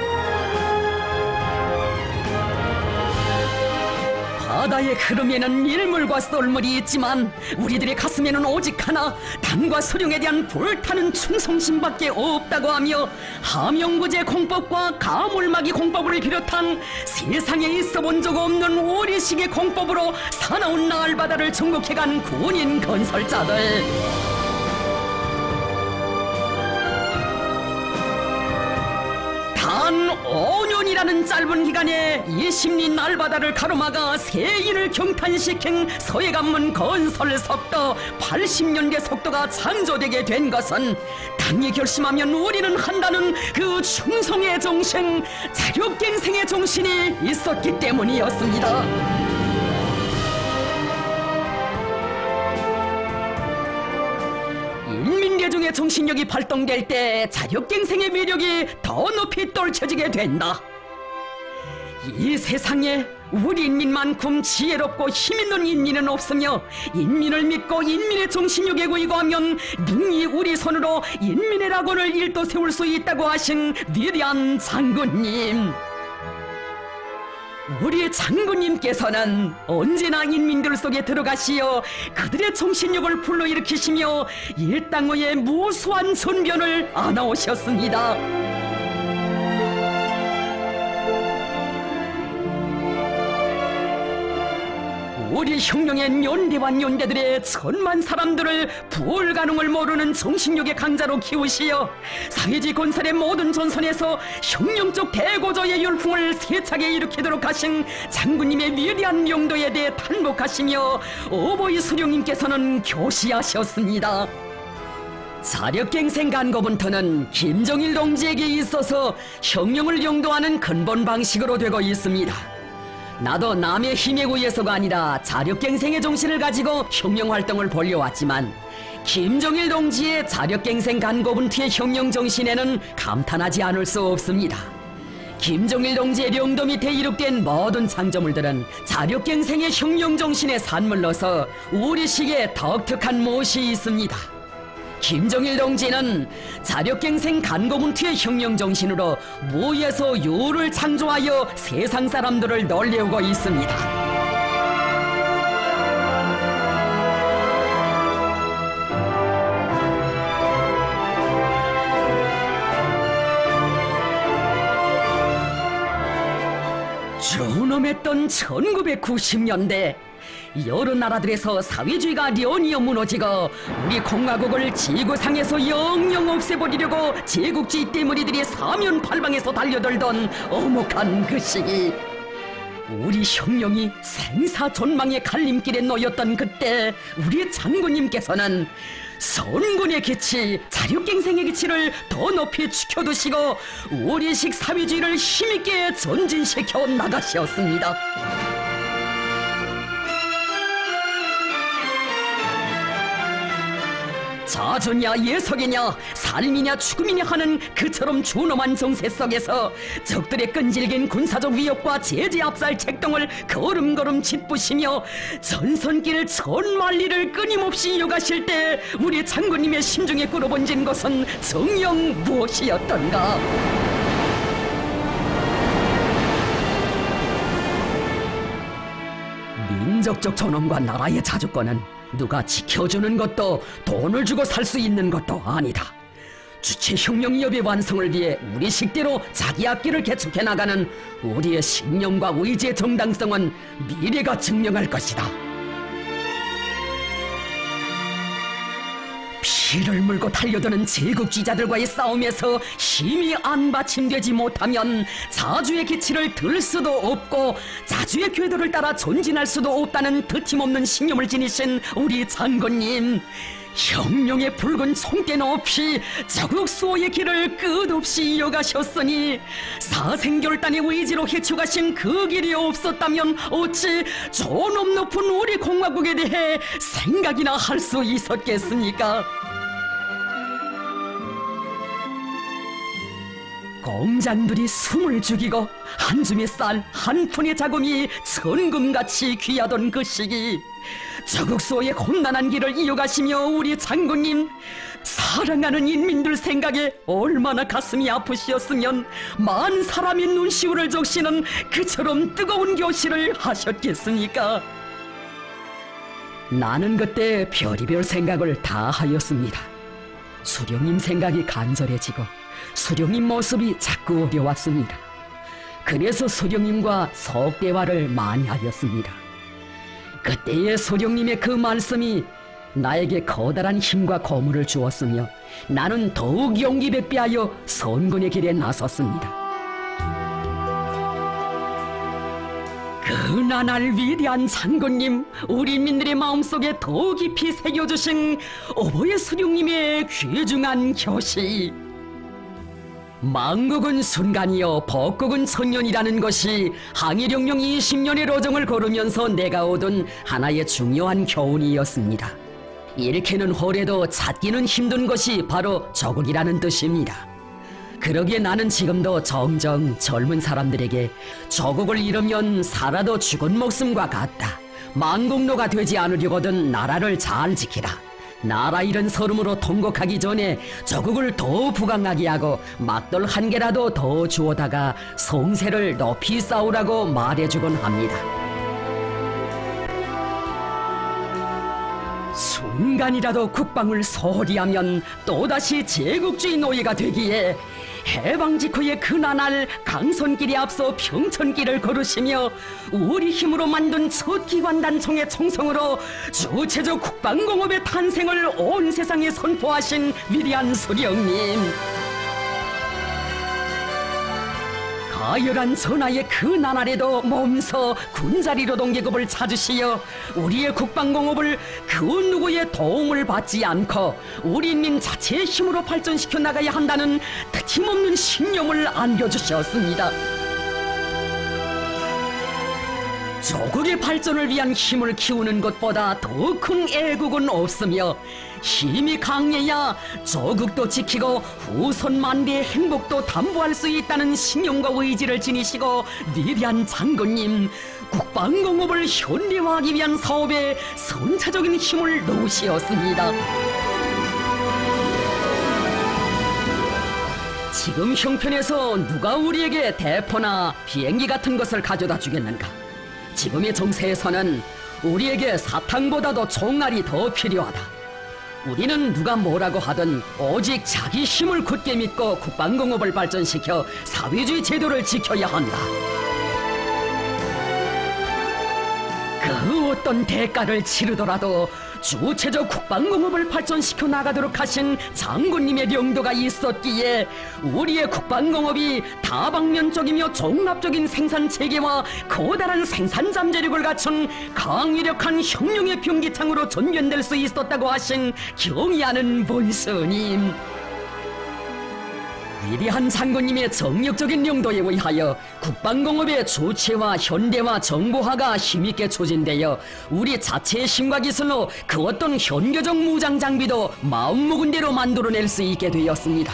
바다의 흐름에는 일물과 썰물이 있지만 우리들의 가슴에는 오직 하나, 당과 수령에 대한 불타는 충성심밖에 없다고 하며 함영구제 공법과 가물막이 공법을 비롯한 세상에 있어본 적 없는 우리식의 공법으로 사나운 날바다를 정복해간 군인 건설자들. 단 5년이라는 짧은 기간에 20리 날바다를 가로막아 세인을 경탄시킨 서해관문 건설 속도 80년대 속도가 창조되게 된 것은 당이 결심하면 우리는 한다는 그 충성의 정신, 자력갱생의 정신이 있었기 때문이었습니다. 인민대중의 정신력이 발동될 때 자력갱생의 위력이 더 높이 떨쳐지게 된다. 이 세상에 우리 인민만큼 지혜롭고 힘있는 인민은 없으며 인민을 믿고 인민의 정신력에 의거하면 능히 우리 손으로 인민의 낙원을 일도 세울 수 있다고 하신 위대한 장군님. 우리 장군님께서는 언제나 인민들 속에 들어가시어 그들의 정신력을 불러일으키시며 일당의 무수한 전변을 안아오셨습니다. 우리 혁명의 연대와 연대들의 천만 사람들을 불가능을 모르는 정신력의 강자로 키우시어 사회주의 건설의 모든 전선에서 혁명적 대고조의 열풍을 세차게 일으키도록 하신 장군님의 위대한 명도에 대해 탄복하시며 어버이 수령님께서는 교시하셨습니다. 자력갱생 간거부터는 김정일 동지에게 있어서 혁명을 영도하는 근본 방식으로 되고 있습니다. 나도 남의 힘에 의해서가 아니라 자력갱생의 정신을 가지고 혁명활동을 벌여왔지만 김정일 동지의 자력갱생 간고분투의 혁명 정신에는 감탄하지 않을 수 없습니다. 김정일 동지의령도 밑에 이룩된 모든 창조물들은 자력갱생의 혁명 정신의 산물로서 우리 시기에 독특한 무엇이 있습니다. 김정일 동지는 자력갱생 간고분투의 혁명 정신으로 무에서 유를 창조하여 세상 사람들을 놀래우고 있습니다. 존엄했던 1990년대 여러 나라들에서 사회주의가 련이어 무너지고 우리 공화국을 지구상에서 영영 없애버리려고 제국주의 떼머리들이 사면팔방에서 달려들던 엄혹한 그 시기, 우리 혁명이 생사존망의 갈림길에 놓였던 그때 우리 장군님께서는 선군의 기치, 자력갱생의 기치를 더 높이 지켜두시고 우리식 사회주의를 힘있게 전진시켜 나가셨습니다. 자주냐 예석이냐 삶이냐 죽음이냐 하는 그처럼 존엄한 정세 속에서 적들의 끈질긴 군사적 위협과 제재 압살 책동을 걸음걸음 짓부시며 전선길 천만리를 끊임없이 이어가실 때 우리 장군님의 심중에 꿇어번진 것은 정녕 무엇이었던가. 민족적 존엄과 나라의 자주권은 누가 지켜주는 것도 돈을 주고 살 수 있는 것도 아니다. 주체혁명위협의 완성을 위해 우리 식대로 자기 앞길을 개척해 나가는 우리의 신념과 의지의 정당성은 미래가 증명할 것이다. 피를 물고 달려드는 제국주의자들과의 싸움에서 힘이 안 받침되지 못하면 자주의 기치를 들 수도 없고 자주의 궤도를 따라 전진할 수도 없다는 드침없는 신념을 지니신 우리 장군님, 혁명의 붉은 총대 높이 자국 수호의 길을 끝없이 이어가셨으니 사생결단의 의지로 헤쳐가신 그 길이 없었다면 어찌 존엄 높은 우리 공화국에 대해 생각이나 할 수 있었겠습니까? 공장들이 숨을 죽이고 한 줌의 쌀, 한 푼의 자금이 천금같이 귀하던 그 시기, 저국수호의 곤란한 길을 이어가시며 우리 장군님, 사랑하는 인민들 생각에 얼마나 가슴이 아프시었으면 많은 사람의 눈시울을 적시는 그처럼 뜨거운 교실을 하셨겠습니까? 나는 그때 별의별 생각을 다 하였습니다. 수령님 생각이 간절해지고 수령님 모습이 자꾸 어려웠습니다. 그래서 수령님과 속대화를 많이 하였습니다. 그때의 수령님의 그 말씀이 나에게 커다란 힘과 고무를 주었으며 나는 더욱 용기 백배하여 선군의 길에 나섰습니다. 그 나날 위대한 장군님, 우리 인민들의 마음속에 더 깊이 새겨주신 어버이 수령님의 귀중한 교시, 망국은 순간이요 법국은 천년이라는 것이 항일혁명 20년의 로정을 걸으면서 내가 얻은 하나의 중요한 교훈이었습니다. 잃기는 홀에도 찾기는 힘든 것이 바로 조국이라는 뜻입니다. 그러기에 나는 지금도 정정 젊은 사람들에게 조국을 잃으면 살아도 죽은 목숨과 같다, 망국노가 되지 않으려거든 나라를 잘 지키라, 나라 잃은 서름으로 통곡하기 전에 조국을 더 부강하게 하고 막돌 한 개라도 더 주워다가 성세를 높이 쌓으라고 말해주곤 합니다. 순간이라도 국방을 소홀히 하면 또다시 제국주의 노예가 되기에 해방 직후의 그 나날 강선길에 앞서 평천길을 걸으시며 우리 힘으로 만든 첫 기관단총의 총성으로 주체적 국방공업의 탄생을 온 세상에 선포하신 위대한 수령님, 가열한 전하의 그 나날에도 몸서 군자리로 동계급을 찾으시어 우리의 국방공업을 그 누구의 도움을 받지 않고 우리 인민 자체의 힘으로 발전시켜 나가야 한다는 드침없는 신념을 안겨주셨습니다. 조국의 발전을 위한 힘을 키우는 것보다 더 큰 애국은 없으며 힘이 강해야 조국도 지키고 후손 만대의 행복도 담보할 수 있다는 신념과 의지를 지니시고 위대한 장군님, 국방공업을 현대화하기 위한 사업에 선차적인 힘을 놓으시었습니다. 지금 형편에서 누가 우리에게 대포나 비행기 같은 것을 가져다 주겠는가? 지금의 정세에서는 우리에게 사탕보다도 총알이 더 필요하다. 우리는 누가 뭐라고 하든 오직 자기 힘을 굳게 믿고 국방공업을 발전시켜 사회주의 제도를 지켜야 한다. 그 어떤 대가를 치르더라도 주체적 국방공업을 발전시켜 나가도록 하신 장군님의 명도가 있었기에 우리의 국방공업이 다방면적이며 종합적인 생산체계와 커다란 생산 잠재력을 갖춘 강력한 혁명의 병기창으로 전변될 수 있었다고 하신 경의하는 본스님. 위대한 장군님의 정력적인 용도에 의하여 국방공업의 주체와 현대화 정보화가 힘있게 추진되어 우리 자체의 힘과 기술로 그 어떤 현교적 무장 장비도 마음먹은 대로 만들어낼 수 있게 되었습니다.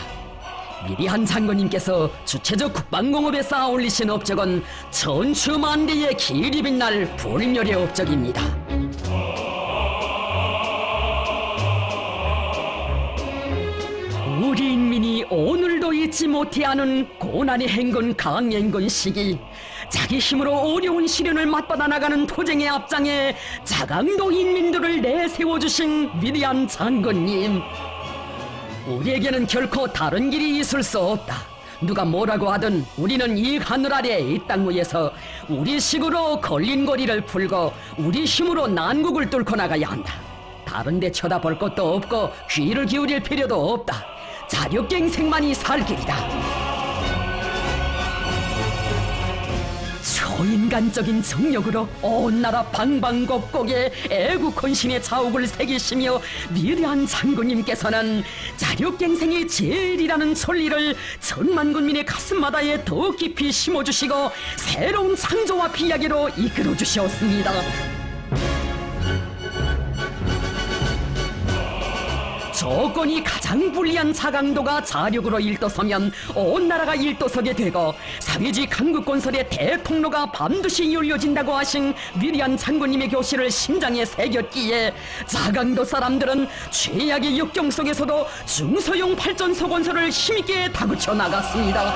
위대한 장군님께서 주체적 국방공업에 쌓아 올리신 업적은 천추만대의 길이 빛날 불멸의 업적입니다. 우리 인민이 오늘도 잊지 못해하는 고난의 행군 강행군 시기, 자기 힘으로 어려운 시련을 맞받아 나가는 투쟁의 앞장에 자강도 인민들을 내세워주신 위대한 장군님, 우리에게는 결코 다른 길이 있을 수 없다. 누가 뭐라고 하든 우리는 이 하늘 아래 이 땅 위에서 우리 식으로 걸린 거리를 풀고 우리 힘으로 난국을 뚫고 나가야 한다. 다른 데 쳐다볼 것도 없고 귀를 기울일 필요도 없다. 자력갱생만이 살 길이다. 초인간적인 정력으로 온 나라 방방곡곡에 애국헌신의 자욱을 새기시며 위대한 장군님께서는 자력갱생이 제일이라는 천리를 천만 군민의 가슴마다에 더 깊이 심어주시고 새로운 창조와 비약으로 이끌어주셨습니다. 조건이 가장 불리한 자강도가 자력으로 일떠서면 온 나라가 일떠서게 되고 사회주의 강국 건설의 대통로가 반드시 열려진다고 하신 위대한 장군님의 교시를 심장에 새겼기에 자강도 사람들은 최악의 역경 속에서도 중소형 발전소 건설을 힘있게 다그쳐 나갔습니다.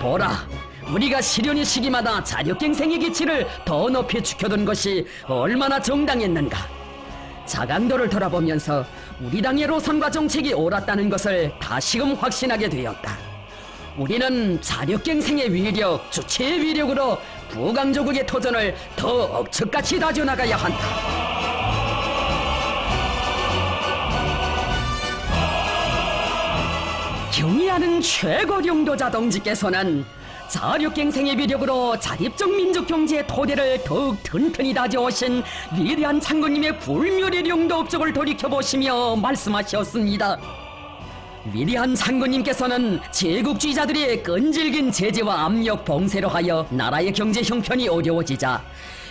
보라, 우리가 시련의 시기마다 자력갱생의 기치를 더 높이 지켜둔 것이 얼마나 정당했는가. 자강도를 돌아보면서 우리 당의 노선과 정책이 옳았다는 것을 다시금 확신하게 되었다. 우리는 자력갱생의 위력, 주체의 위력으로 부강조국의 도전을 더 억측같이 다져나가야 한다. 경의하는 최고령도자 동지께서는 자력갱생의 위력으로 자립적 민족경제의 토대를 더욱 튼튼히 다져오신 위대한 장군님의 불멸의 용도 업적을 돌이켜보시며 말씀하셨습니다. 위대한 장군님께서는 제국주의자들의 끈질긴 제재와 압력 봉쇄로 하여 나라의 경제 형편이 어려워지자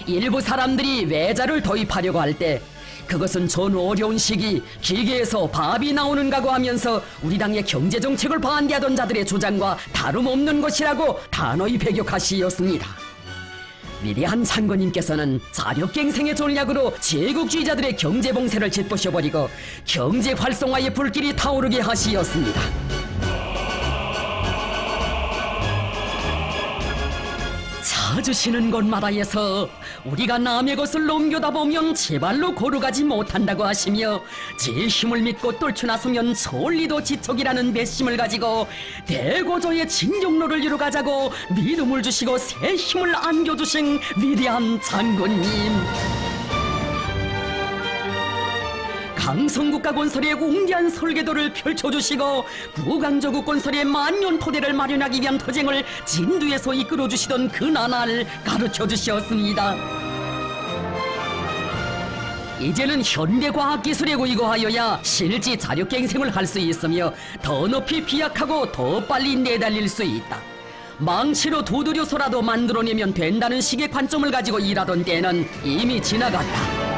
일부 사람들이 외자를 도입하려고 할 때 그것은 전 어려운 시기 기계에서 밥이 나오는가고 하면서 우리 당의 경제정책을 반대하던 자들의 주장과 다름없는 것이라고 단호히 배격하시었습니다. 위대한 장군님께서는 자력갱생의 전략으로 제국주의자들의 경제봉쇄를 짓부셔버리고 경제 활성화의 불길이 타오르게 하시었습니다. 찾으시는 곳마다에서 우리가 남의 것을 넘겨다 보면 제발로 고루가지 못한다고 하시며 제 힘을 믿고 뚫쳐 나서면 천리도 지척이라는 배심을 가지고 대고조의 진정로를 이루가자고 믿음을 주시고 새 힘을 안겨주신 위대한 장군님, 강성국가 건설의 웅대한 설계도를 펼쳐주시고 부강조국 건설의 만년 토대를 마련하기 위한 투쟁을 진두에서 이끌어주시던 그 나날 가르쳐주셨습니다. 이제는 현대과학기술에 고이고하여야 실제 자력갱생을 할 수 있으며 더 높이 비약하고 더 빨리 내달릴 수 있다. 망치로 두드려서라도 만들어내면 된다는 식의 관점을 가지고 일하던 때는 이미 지나갔다.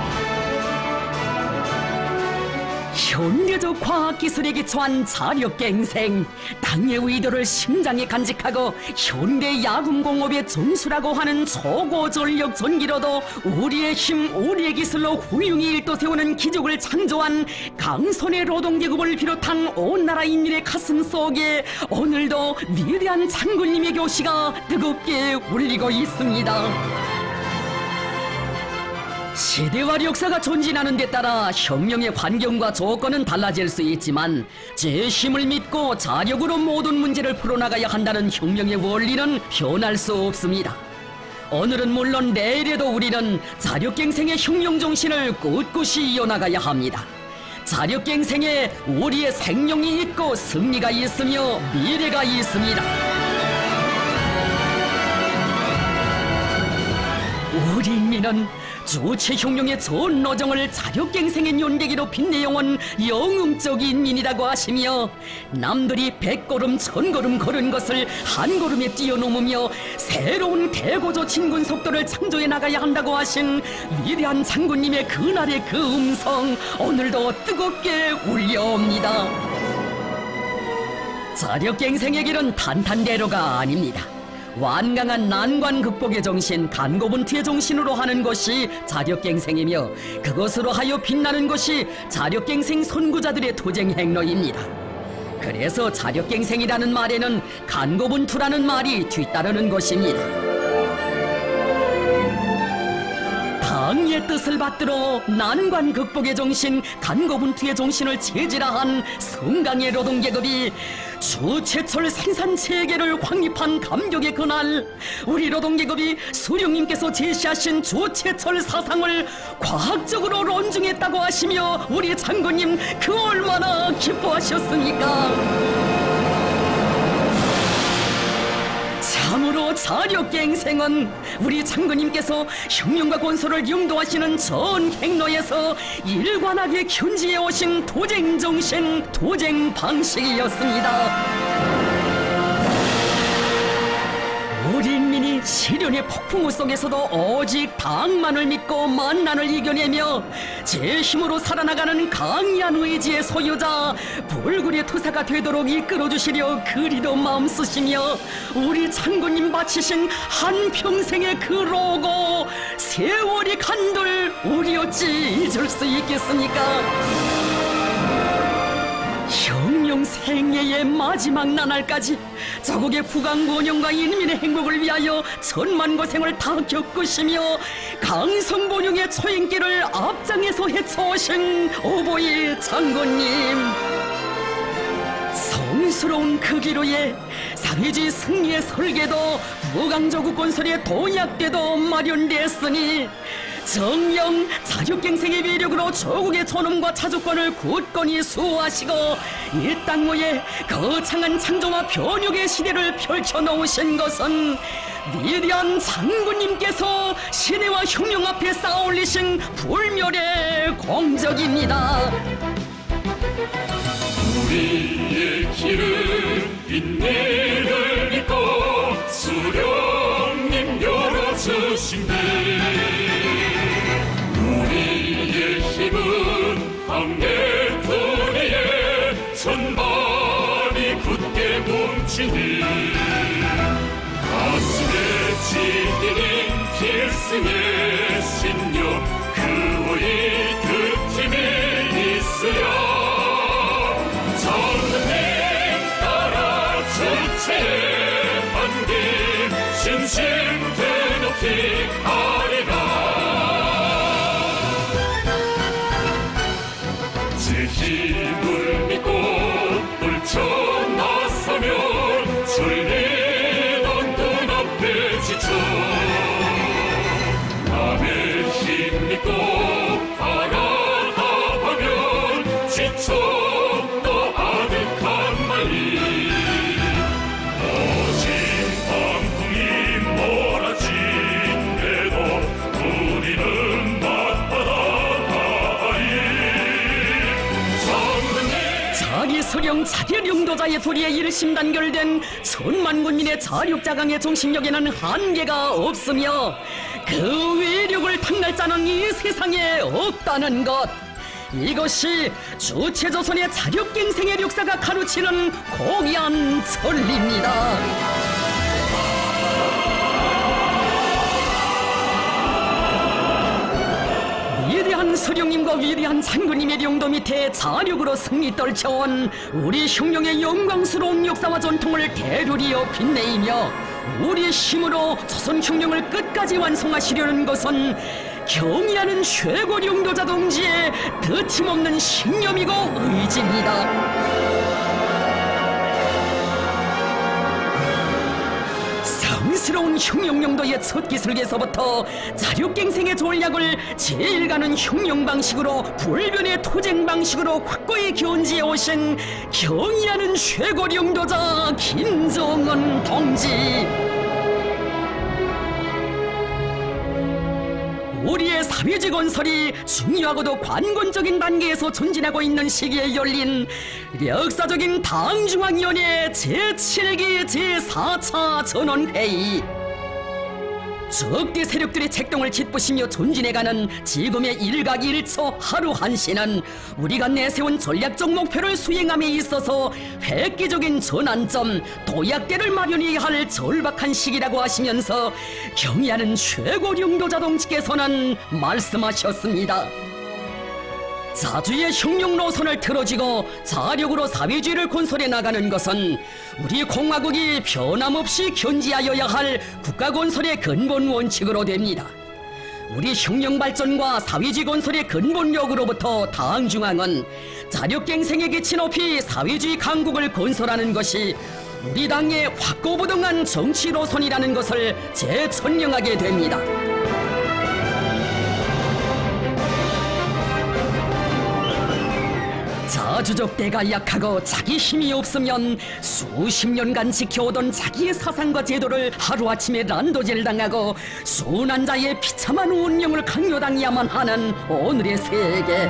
현대적 과학기술에 기초한 자력갱생, 땅의 의도를 심장에 간직하고 현대 야금공업의 전수라고 하는 초고전력 전기로도 우리의 힘, 우리의 기술로 훌륭히 일도 세우는 기적을 창조한 강선의 노동계급을 비롯한 온 나라 인민의 가슴 속에 오늘도 위대한 장군님의 교시가 뜨겁게 울리고 있습니다. 시대와 역사가 존진하는 데 따라 혁명의 환경과 조건은 달라질 수 있지만 제 힘을 믿고 자력으로 모든 문제를 풀어나가야 한다는 혁명의 원리는 변할 수 없습니다. 오늘은 물론 내일에도 우리는 자력갱생의 혁명 정신을 꿋꿋이 이어나가야 합니다. 자력갱생에 우리의 생명이 있고 승리가 있으며 미래가 있습니다. 우리 인민은 주체혁명의 전 노정을 자력갱생의 연대기로 빛내어온 영웅적 인민이라고 하시며 남들이 100걸음 1000걸음 걸은 것을 한 걸음에 뛰어넘으며 새로운 대고조 진군 속도를 창조해 나가야 한다고 하신 위대한 장군님의 그날의 그 음성 오늘도 뜨겁게 울려옵니다. 자력갱생의 길은 탄탄대로가 아닙니다. 완강한 난관 극복의 정신, 간고분투의 정신으로 하는 것이 자력갱생이며 그것으로 하여 빛나는 것이 자력갱생 선구자들의 투쟁 행로입니다. 그래서 자력갱생이라는 말에는 간고분투라는 말이 뒤따르는 것입니다. 당의 뜻을 받들어 난관 극복의 정신, 간고분투의 정신을 체질화한 성강의 노동계급이 주체철 생산체계를 확립한 감격의 그날, 우리 노동계급이 수령님께서 제시하신 주체철 사상을 과학적으로 론중했다고 하시며 우리 장군님 그 얼마나 기뻐하셨습니까? 참으로 자력갱생은 우리 장군님께서 혁명과 건설을 영도하시는 전 행로에서 일관하게 견지해 오신 도쟁 정신, 도쟁 방식이었습니다. 우리 인민이 시련의 폭풍우 속에서도 오직 당만을 믿고 만난을 이겨내며 제 힘으로 살아나가는 강한 의지의 소유자 불굴의 투사가 되도록 이끌어주시려 그리도 마음 쓰시며 우리 장군님 바치신 한평생의 그 로고 세월이 간들 우리 어찌 잊을 수 있겠습니까? 혁명 생애의 마지막 나날까지 자국의 부강번영과 인민의 행복을 위하여 천만 고생을 다 겪으시며 강성번영의 초행길을 앞장에서 헤쳐오신 오보이 장군님, 성스러운 그 기로에 사회주의 승리의 설계도 부강조국 건설의 도약대도 마련됐으니 정령 자력갱생의 위력으로 조국의 존엄과 자주권을 굳건히 수호하시고 이 땅 위에 거창한 창조와 변혁의 시대를 펼쳐놓으신 것은 위대한 장군님께서 시대와 혁명 앞에 쌓아올리신 불멸의 공적입니다. 우리의 길은 인내를 믿고 수령님 열어주신대. 우리의 힘은 강내토리에 천발이 굳게 뭉치니 가슴에 지니는 필승의 신념 그의 득팀이 있으랴. 장군님 따라 주체의 반기 신심 되높이 하리라. 제 힘을 믿고 떨쳐나서면 zul리던 눈앞에 지쳐 남의 힘 믿고 알아가면 지쳐 또 아득한 말이 오직 방풍이 몰아친대도 우리는 맞받아 자기 서령 자기 령도자의 도리에 일심단결된 천만 군민의 자력자강의 정신력에는 한계가 없으며 그 외력을 탐낼 자는 이 세상에 없다는 것, 이것이 주체조선의 자력갱생의 역사가 가르치는 고귀한 진리입니다. 위대한 서령님과 위대한 장군님의 령도 밑에 자력으로 승리 떨쳐온 우리 흉룡의 영광스러운 역사와 전통을 대류리어 빛내이며 우리의 힘으로 조선 흉룡을 끝까지 완성하시려는 것은 경의하는 최고 령도자 동지의 드침없는 신념이고 의지입니다. 성스러운 흉룡령도의 첫 기술에서부터 자력갱생의 전략을 제1가는 흉룡 방식으로 불변의 투쟁 방식으로 확고히 견지해 오신 경의하는 최고 령도자 김정은 동지, 우리의 사회주의 건설이 중요하고도 관건적인 단계에서 전진하고 있는 시기에 열린 역사적인 당중앙위원회 제7기 제4차 전원회의, 적대 세력들의 책동을 짓부시며 전진해가는 지금의 일각일초 하루 한시는 우리가 내세운 전략적 목표를 수행함에 있어서 획기적인 전환점, 도약대를 마련해야 할 절박한 시기라고 하시면서 경의하는 최고 령도자 동지께서는 말씀하셨습니다. 자주의 흉룡 노선을 틀어지고 자력으로 사회주의를 건설해 나가는 것은 우리 공화국이 변함없이 견지하여야 할 국가 건설의 근본 원칙으로 됩니다. 우리 흉룡 발전과 사회주의 건설의 근본력으로부터 당중앙은 자력갱생의 기치 높이 사회주의 강국을 건설하는 것이 우리 당의 확고부동한 정치 노선이라는 것을 재천명하게 됩니다. 자주적 때가 약하고 자기 힘이 없으면 수십 년간 지켜오던 자기의 사상과 제도를 하루아침에 난도질 당하고 순환자의 비참한 운명을 강요당해야만 하는 오늘의 세계.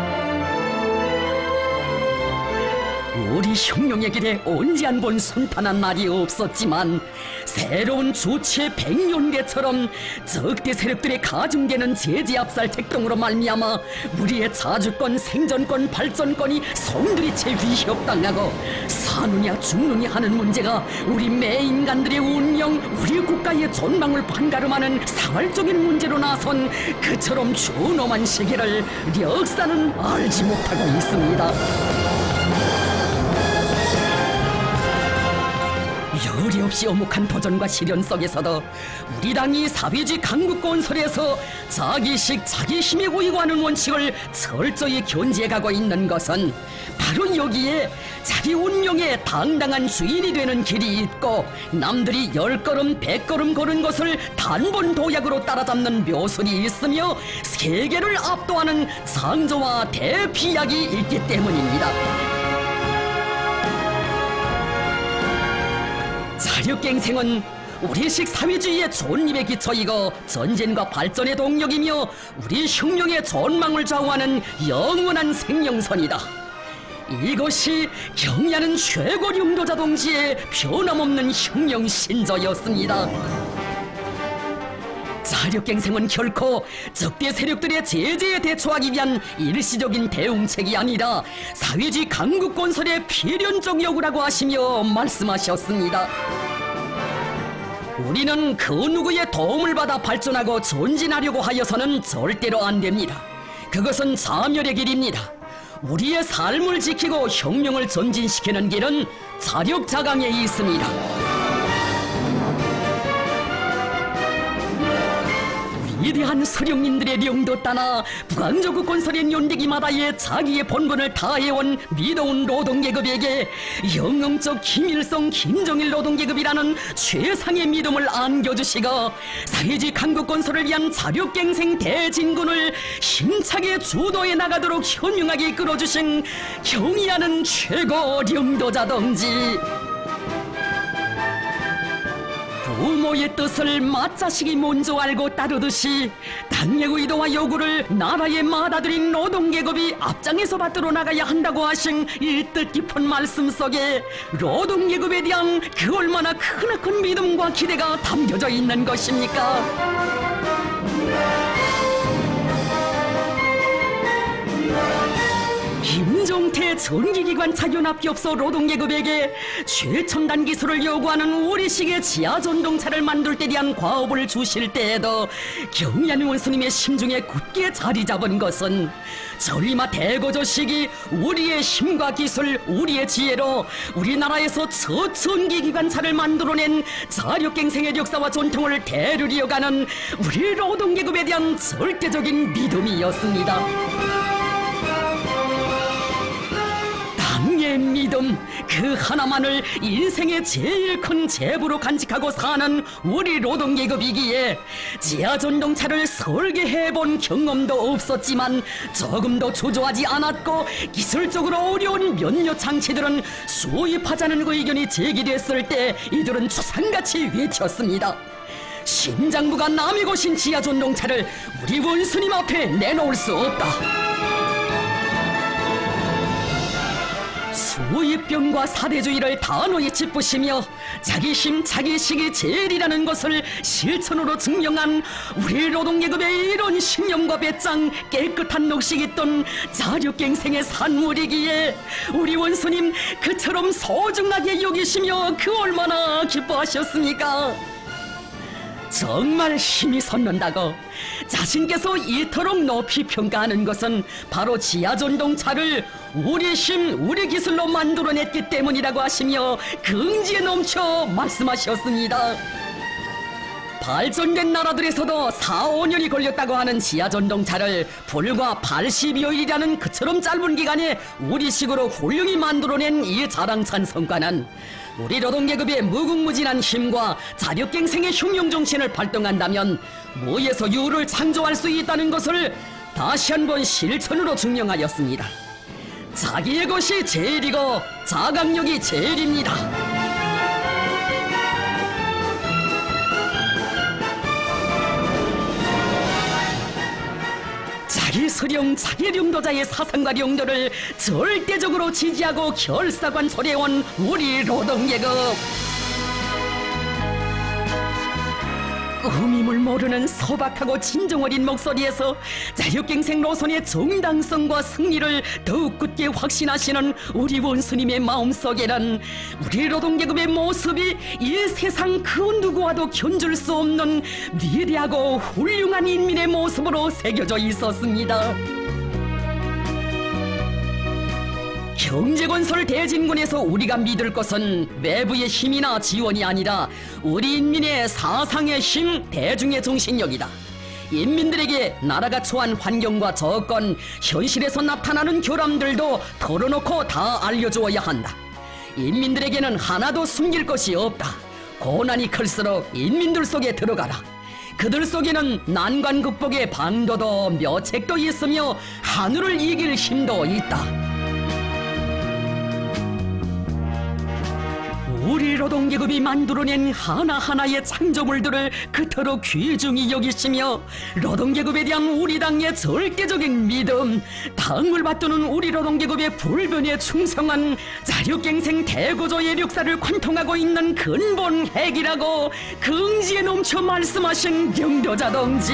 우리 흉룡의 길에 언제 한 번 순탄한 날이 없었지만 새로운 주체 백년대처럼 적대 세력들의 가중되는 제지압살 택동으로 말미암아 우리의 자주권, 생존권, 발전권이 송두리째 위협당하고 사느냐 죽느냐 하는 문제가 우리 매인간들의 운명, 우리 국가의 전망을 판가름하는 사활적인 문제로 나선 그처럼 준엄한 시기를 역사는 알지 못하고 있습니다. 열이 없이 어묵한 도전과 시련 속에서도 우리 당이 사회주의 강국 건설에서 자기식 자기 힘에 우위하는 원칙을 철저히 견지해가고 있는 것은 바로 여기에 자기 운명의 당당한 주인이 되는 길이 있고 남들이 10걸음 100걸음 걸은 것을 단번 도약으로 따라잡는 묘술이 있으며 세계를 압도하는 창조와 대피약이 있기 때문입니다. 자력갱생은 우리식 사회주의의 존립의 기초이고 전쟁과 발전의 동력이며 우리 흉룡의 전망을 좌우하는 영원한 생명선이다. 이것이 경의하는 최고 령도자 동지의 변함없는 흉룡 신조였습니다. 자력갱생은 결코 적대 세력들의 제재에 대처하기 위한 일시적인 대응책이 아니라 사회주의 강국 건설의 필연적 요구라고 하시며 말씀하셨습니다. 우리는 그 누구의 도움을 받아 발전하고 전진하려고 하여서는 절대로 안 됩니다. 그것은 자멸의 길입니다. 우리의 삶을 지키고 혁명을 전진시키는 길은 자력자강에 있습니다. 위대한 서령님들의 령도 따나 북왕조국 건설의 연대기마다에 자기의 본분을 다해온 미도운 노동계급에게 영웅적 김일성, 김정일 노동계급이라는 최상의 믿음을 안겨주시고 사회주의 강국 건설을 위한 자력갱생 대진군을 힘차게 주도해 나가도록 현명하게 이끌어주신 경의하는 최고 령도자 동지, 부모의 뜻을 맏자식이 먼저 알고 따르듯이 당의 의도와 요구를 나라에 맏아들인 노동계급이 앞장에서 받들어 나가야 한다고 하신 이 뜻깊은 말씀 속에 노동계급에 대한 그 얼마나 크나큰 믿음과 기대가 담겨져 있는 것입니까? 김종태 전기기관차 연합기업소 노동계급에게 최첨단 기술을 요구하는 우리식의 지하전동차를 만들 때 대한 과업을 주실 때에도 경리안 원수님의 심중에 굳게 자리 잡은 것은 전리마 대거조식이 우리의 힘과 기술, 우리의 지혜로 우리나라에서 첫 전기기관차를 만들어낸 자력갱생의 역사와 전통을 대르리어가는 우리 노동계급에 대한 절대적인 믿음이었습니다. 당의 믿음 그 하나만을 인생의 제일 큰 재부로 간직하고 사는 우리 노동계급이기에 지하전동차를 설계해본 경험도 없었지만 조금도 주저하지 않았고 기술적으로 어려운 몇몇 장치들은 수입하자는 의견이 제기됐을 때 이들은 추상같이 외쳤습니다. 심장부가 남의 것인 지하전동차를 우리 원수님 앞에 내놓을 수 없다. 수입병과 사대주의를 단호히 짚으시며 자기 힘 자기식이 제일이라는 것을 실천으로 증명한 우리 노동계급의 이런 신념과 배짱 깨끗한 녹식이 있던 자력갱생의 산물이기에 우리 원수님 그처럼 소중하게 여기시며 그 얼마나 기뻐하셨습니까? 정말 힘이 솟는다고 자신께서 이토록 높이 평가하는 것은 바로 지하전동차를 우리 힘, 우리 기술로 만들어냈기 때문이라고 하시며 긍지에 넘쳐 말씀하셨습니다. 발전된 나라들에서도 4, 5년이 걸렸다고 하는 지하전동차를 불과 80여일이라는 그처럼 짧은 기간에 우리식으로 훌륭히 만들어낸 이 자랑찬 성과는 우리 노동계급의 무궁무진한 힘과 자력갱생의 흉용정신을 발동한다면 무에서 유를 창조할 수 있다는 것을 다시 한번 실천으로 증명하였습니다. 자기의 것이 제일이고 자각력이 제일입니다. 자기 수령, 자기 령도자의 사상과 령도를 절대적으로 지지하고 결사관sol해온 우리 노동계급. 꾸밈을 모르는 소박하고 진정 어린 목소리에서 자력갱생 노선의 정당성과 승리를 더욱 굳게 확신하시는 우리 원수님의 마음속에는 우리 노동계급의 모습이 이 세상 그 누구와도 견줄 수 없는 위대하고 훌륭한 인민의 모습으로 새겨져 있었습니다. 경제건설 대진군에서 우리가 믿을 것은 외부의 힘이나 지원이 아니라 우리 인민의 사상의 힘, 대중의 정신력이다. 인민들에게 나라가 처한 환경과 조건, 현실에서 나타나는 결함들도 털어놓고 다 알려주어야 한다. 인민들에게는 하나도 숨길 것이 없다. 고난이 클수록 인민들 속에 들어가라. 그들 속에는 난관 극복의 방도도 묘책도 있으며 하늘을 이길 힘도 있다. 우리 노동계급이 만들어낸 하나하나의 창조물들을 그토록 귀중히 여기시며 노동계급에 대한 우리 당의 절대적인 믿음, 당을 받드는 우리 노동계급의 불변에 충성한 자력갱생 대구조의 역사를 관통하고 있는 근본 핵이라고 긍지에 넘쳐 말씀하신 영도자 동지.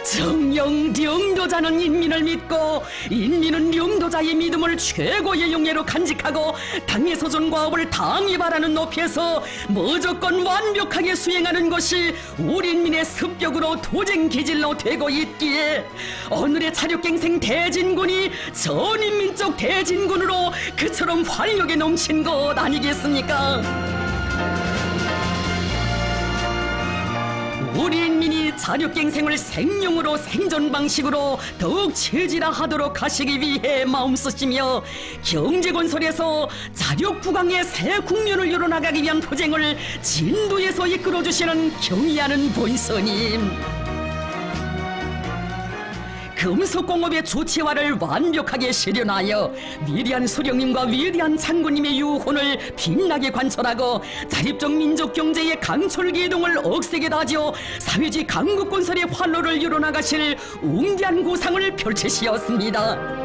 정령 영도자는 인민을 믿고 인민은 영도자의 믿음을 최고의 영예로 간직하고 당의 소존과업을 당이 바라는 높이에서 무조건 완벽하게 수행하는 것이 우리 인민의 습격으로 도쟁 기질로 되고 있기에 오늘의 자력갱생 대진군이 전인민족 대진군으로 그처럼 활력에 넘친 것 아니겠습니까? 우리 인민이 자력갱생을 생명으로 생존 방식으로 더욱 체질화하도록 하시기 위해 마음쓰시며 경제건설에서 자력부강의 새 국면을 열어나가기 위한 투쟁을 진도에서 이끌어주시는 경의하는 본스님. 금속공업의 조치화를 완벽하게 실현하여 위대한 수령님과 위대한 장군님의 유혼을 빛나게 관철하고 자립적 민족 경제의 강철기 이동을 억세게 다져 사회주의 강국 건설의 활로를 이뤄나가실 웅대한 구상을 펼치시었습니다.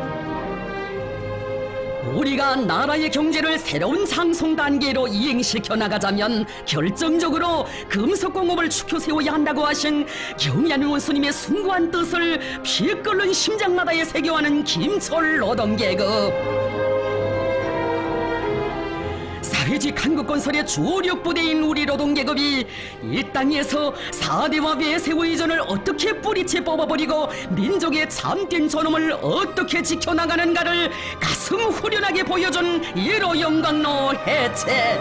우리가 나라의 경제를 새로운 상승 단계로 이행시켜 나가자면 결정적으로 금속공업을 축혀 세워야 한다고 하신 경의하는 원수님의 숭고한 뜻을 피 끓는 심장마다에 새겨하는 김철 노동계급. 사회주의 강국건설의 주력 부대인 우리 노동계급이 이 땅에서 4대와 외세의 이전을 어떻게 뿌리채 뽑아버리고 민족의 참된 존엄을 어떻게 지켜나가는가를 가슴 후련하게 보여준 1호 영광로 해체.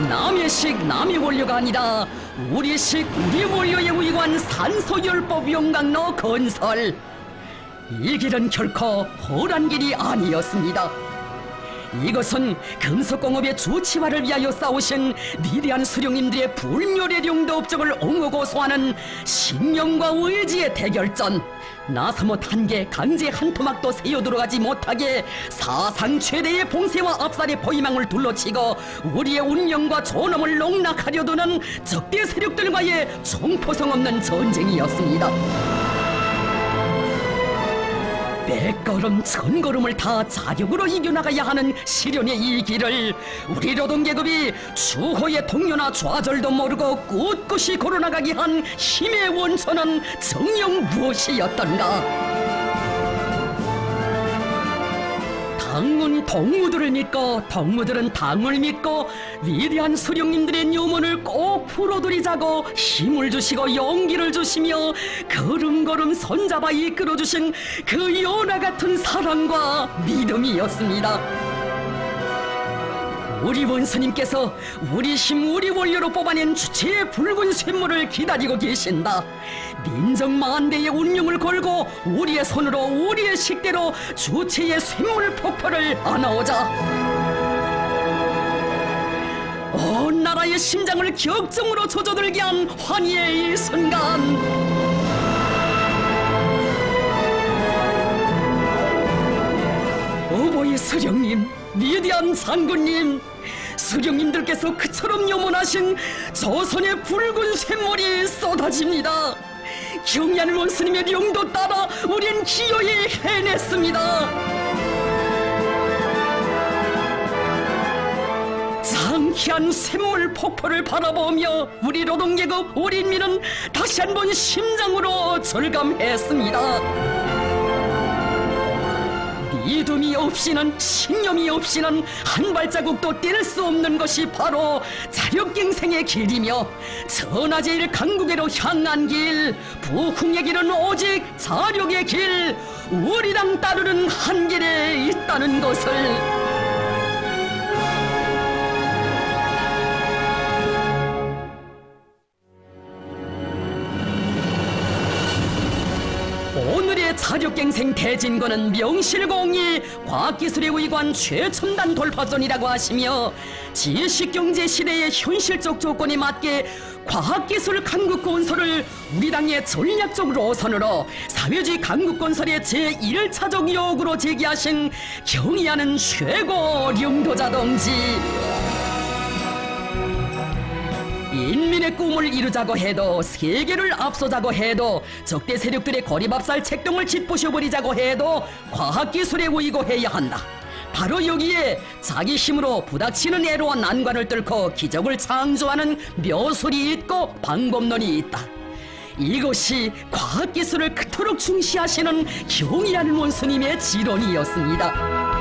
남의식 남의 원료가 아니라 우리식 우리 원료에 의관 산소열법 영광로 건설. 이 길은 결코 홀한 길이 아니었습니다. 이것은 금속공업의 조치화를 위하여 싸우신 위대한 수령님들의 불멸의 업적을 옹호고소하는 신념과 의지의 대결전. 나사못 한 개 강제 한 토막도 새어 들어가지 못하게 사상 최대의 봉쇄와 압살의 포위망을 둘러치고 우리의 운명과 존엄을 농락하려 드는 적대 세력들과의 총포성 없는 전쟁이었습니다. 백걸음 천걸음을 다 자력으로 이겨나가야 하는 시련의 이 길을 우리 노동계급이 추호의 동요나 좌절도 모르고 꿋꿋이 걸어나가게 한 힘의 원천은 정녕 무엇이었던가. 당은 동무들을 믿고 동무들은 당을 믿고 위대한 수령님들의 유문을 꼭 풀어드리자고 힘을 주시고 용기를 주시며 걸음걸음 손잡아 이끌어주신 그 연화 같은 사랑과 믿음이었습니다. 우리 원수님께서 우리 힘 우리 원료로 뽑아낸 주체의 붉은 쇳물을 기다리고 계신다. 민족 만대의 운명을 걸고 우리의 손으로 우리의 식대로 주체의 쇳물 폭포를 안아오자. 온 나라의 심장을 격정으로 젖어들게 한 환희의 이 순간. 어버이 수령님, 위대한 장군님, 수령님들께서 그처럼 염원하신 조선의 붉은 쇳물이 쏟아집니다. 경의하는 원수님의 명도 따라 우린 기어이 해냈습니다. 장쾌한 쇳물 폭포를 바라보며 우리 노동계급 우리 인민은 다시 한번 심장으로 절감했습니다. 믿음이 없이는 신념이 없이는 한 발자국도 뛸 수 없는 것이 바로 자력갱생의 길이며 천하제일 강국에로 향한 길, 부흥의 길은 오직 자력의 길, 우리랑 따르는 한길에 있다는 것을. 오늘의 자력갱생 대진권은 명실공히 과학기술의 의관 최첨단 돌파전이라고 하시며 지식경제 시대의 현실적 조건에 맞게 과학기술 강국건설을 우리 당의 전략적 노선으로 사회주의 강국건설의 제1차적 요구로 제기하신 경의하는 최고領導者 동지. 인민의 꿈을 이루자고 해도 세계를 앞서자고 해도 적대 세력들의 거리밥살 책동을 짓부셔버리자고 해도 과학기술에 의거해야 한다. 바로 여기에 자기 힘으로 부닥치는 애로와 난관을 뚫고 기적을 창조하는 묘술이 있고 방법론이 있다. 이것이 과학기술을 그토록 중시하시는 경의하는 원수님의 지론이었습니다.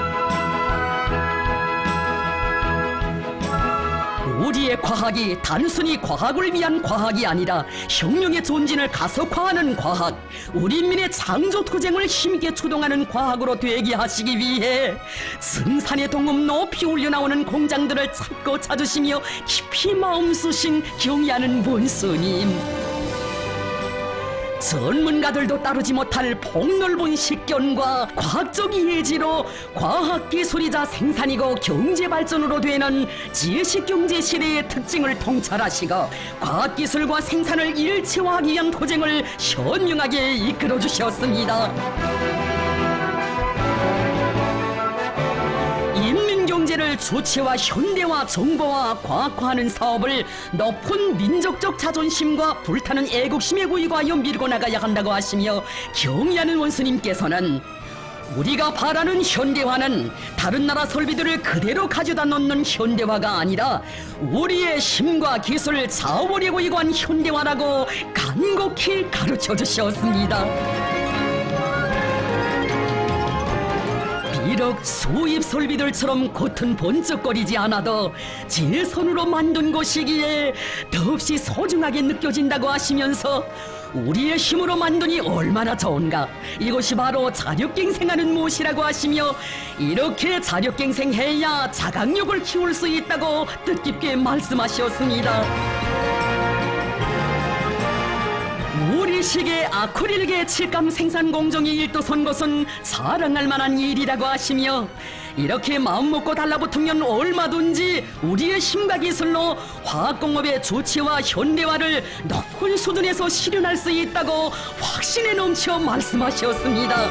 우리의 과학이 단순히 과학을 위한 과학이 아니라 혁명의 존진을 가속화하는 과학, 우리 인민의 창조투쟁을 힘있게 추동하는 과학으로 되게 하시기 위해 승산의 동음 높이 울려나오는 공장들을 찾고 찾으시며 깊이 마음 쓰신 경의하는 원수님. 전문가들도 따르지 못할 폭넓은 식견과 과학적 이해지로 과학기술이자 생산이고 경제발전으로 되는 지식경제 시대의 특징을 통찰하시고 과학기술과 생산을 일체화하기 위한 도쟁을 현명하게 이끌어주셨습니다. 인민경제를 주체와 현대화, 정보화, 과학화하는 사업을 높은 민족적 자존심과 불타는 애국심의 구위하여 밀고 나가야 한다고 하시며 경의하는 원수님께서는 우리가 바라는 현대화는 다른 나라 설비들을 그대로 가져다 놓는 현대화가 아니라 우리의 힘과 기술을 자원하고 이관 현대화라고 간곡히 가르쳐 주셨습니다. 비록 수입 설비들처럼 겉은 번쩍거리지 않아도 제 손으로 만든 것이기에 더없이 소중하게 느껴진다고 하시면서 우리의 힘으로 만드니 얼마나 좋은가, 이것이 바로 자력갱생하는 무엇이라고 하시며 이렇게 자력갱생해야 자각력을 키울 수 있다고 뜻깊게 말씀하셨습니다. 우리식의 아크릴계 칠감 생산 공정이 일도선 것은 자랑할 만한 일이라고 하시며 이렇게 마음먹고 달라붙으면 얼마든지 우리의 힘과 기술로 화학공업의 조치와 현대화를 높은 수준에서 실현할 수 있다고 확신에 넘쳐 말씀하셨습니다.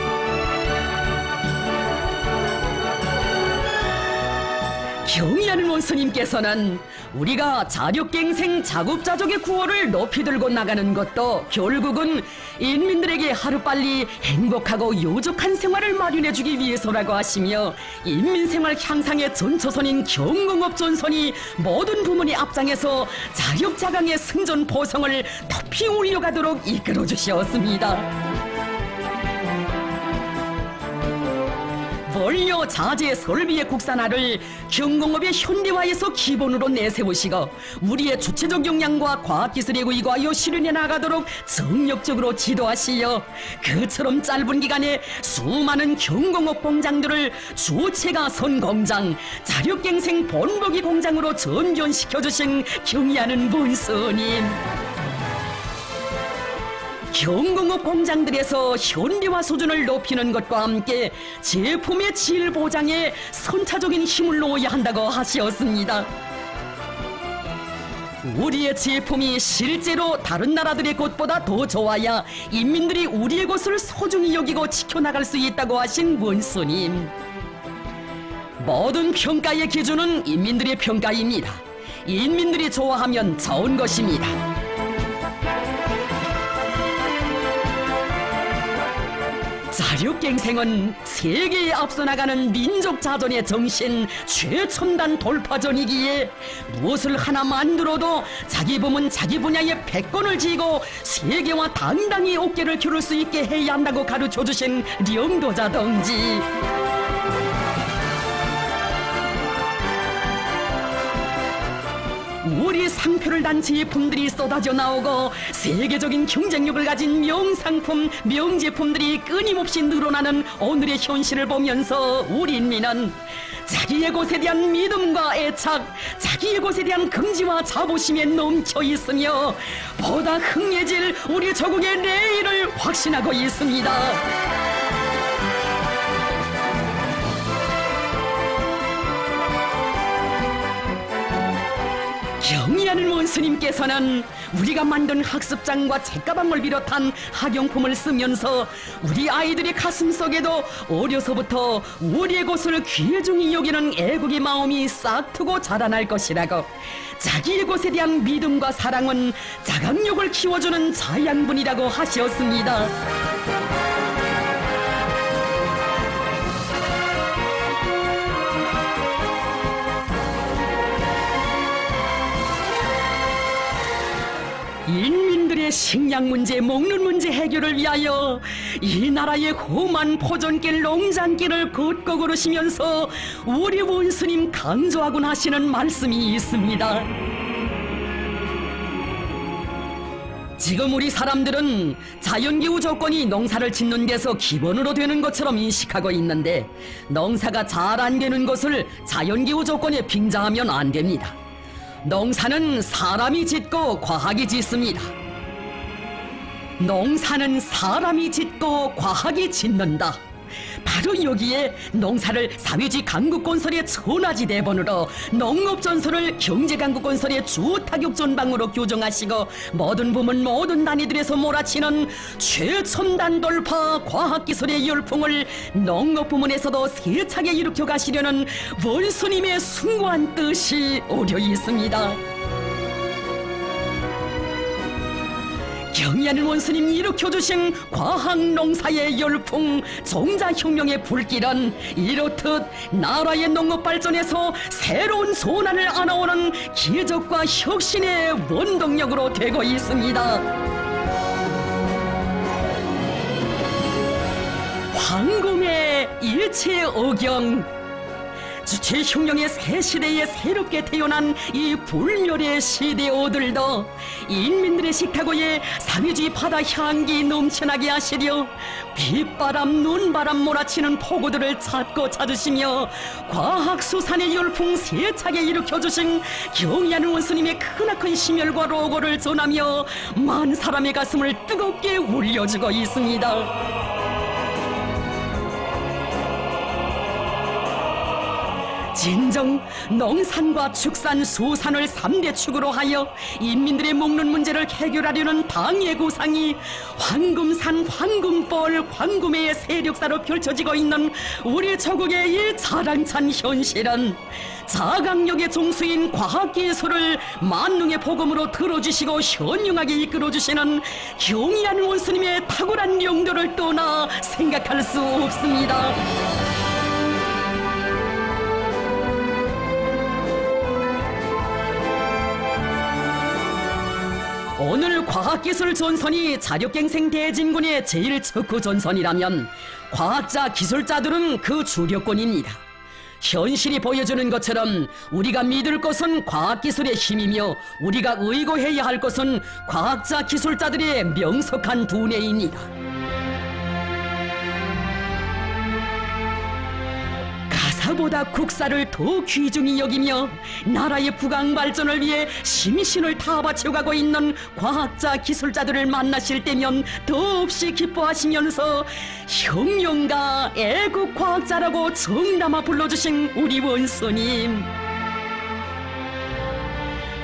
경의하는 원수님께서는 우리가 자력갱생 자급자족의 구호를 높이 들고 나가는 것도 결국은 인민들에게 하루빨리 행복하고 요족한 생활을 마련해주기 위해서라고 하시며 인민생활 향상의 전초선인 경공업 전선이 모든 부문의 앞장에서 자력자강의 승전 보성을 높이 올려가도록 이끌어주셨습니다. 원료, 자재, 설비의 국산화를 경공업의 현대화에서 기본으로 내세우시고 우리의 주체적 역량과 과학기술에 의거하여 실현해 나가도록 정력적으로 지도하시어 그처럼 짧은 기간에 수많은 경공업 공장들을 주체가 선 공장, 자력갱생 본보기 공장으로 전변시켜주신 경의하는 원수님. 경공업 공장들에서 현대화 수준을 높이는 것과 함께 제품의 질 보장에 선차적인 힘을 놓아야 한다고 하셨습니다. 우리의 제품이 실제로 다른 나라들의 것보다 더 좋아야 인민들이 우리의 것을 소중히 여기고 지켜나갈 수 있다고 하신 원수님. 모든 평가의 기준은 인민들의 평가입니다. 인민들이 좋아하면 좋은 것입니다. 자력갱생은 세계에 앞서 나가는 민족 자존의 정신 최첨단 돌파전이기에 무엇을 하나 만들어도 자기 부문 자기 분야의 패권을 쥐고 세계와 당당히 어깨를 겨룰 수 있게 해야 한다고 가르쳐주신 령도자 동지. 우리 상표를 단 제품들이 쏟아져 나오고 세계적인 경쟁력을 가진 명상품, 명제품들이 끊임없이 늘어나는 오늘의 현실을 보면서 우리 인민은 자기의 곳에 대한 믿음과 애착, 자기의 곳에 대한 긍지와 자부심에 넘쳐 있으며 보다 흥해질 우리 조국의 내일을 확신하고 있습니다. 경의하는 원수님께서는 우리가 만든 학습장과 책가방을 비롯한 학용품을 쓰면서 우리 아이들의 가슴속에도 어려서부터 우리의 것을 귀중히 여기는 애국의 마음이 싹트고 자라날 것이라고, 자기의 것에 대한 믿음과 사랑은 자각력을 키워주는 자양분이라고 하셨습니다. 인민들의 식량 문제, 먹는 문제 해결을 위하여 이 나라의 험한 포전길, 농장길을 걷고 걸으시면서 우리 원수님 강조하곤 하시는 말씀이 있습니다. 지금 우리 사람들은 자연기후 조건이 농사를 짓는 데서 기본으로 되는 것처럼 인식하고 있는데 농사가 잘 안 되는 것을 자연기후 조건에 빙자하면 안 됩니다. 농사는 사람이 짓고 과학이 짓습니다. 농사는 사람이 짓고 과학이 짓는다. 바로 여기에 농사를 사회주의 강국건설의 천하지대본으로, 농업전선을 경제강국건설의 주타격전방으로 규정하시고, 모든 부문 모든 단위들에서 몰아치는 최첨단 돌파 과학기술의 열풍을 농업부문에서도 세차게 일으켜 가시려는 원수님의 숭고한 뜻이 오려 있습니다. 경의하는 원수님이 일으켜주신 과학농사의 열풍, 종자혁명의 불길은 이렇듯 나라의 농업발전에서 새로운 전환을 안아오는 기적과 혁신의 원동력으로 되고 있습니다. 황금의 일체 어경, 주체혁명의 새 시대에 새롭게 태어난 이 불멸의 시대오들도 인민들의 식탁고에 사회주의 바다 향기 넘쳐나게 하시려 빗바람 눈바람 몰아치는 폭우들을 찾고 찾으시며 과학수산의 열풍 세차게 일으켜주신 경의하는 원수님의 크나큰 심혈과 로고를 전하며 만 사람의 가슴을 뜨겁게 울려주고 있습니다. 진정 농산과 축산, 수산을 3대 축으로 하여 인민들의 먹는 문제를 해결하려는 당의 구상이 황금산, 황금벌, 황금의 세력사로 펼쳐지고 있는 우리 조국의 이 자랑찬 현실은 자강력의 종수인 과학기술을 만능의 복음으로 들어주시고 현명하게 이끌어주시는 경의하는 원수님의 탁월한 용도를 떠나 생각할 수 없습니다. 오늘 과학기술 전선이 자력갱생 대진군의 제일 척후 전선이라면 과학자, 기술자들은 그 주력권입니다. 현실이 보여주는 것처럼 우리가 믿을 것은 과학기술의 힘이며 우리가 의거해야 할 것은 과학자, 기술자들의 명석한 두뇌입니다. 가사보다 국사를 더 귀중히 여기며 나라의 부강 발전을 위해 심신을 다 바쳐가고 있는 과학자, 기술자들을 만나실 때면 더없이 기뻐하시면서 혁명가, 애국과학자라고 정담아 불러주신 우리 원수님,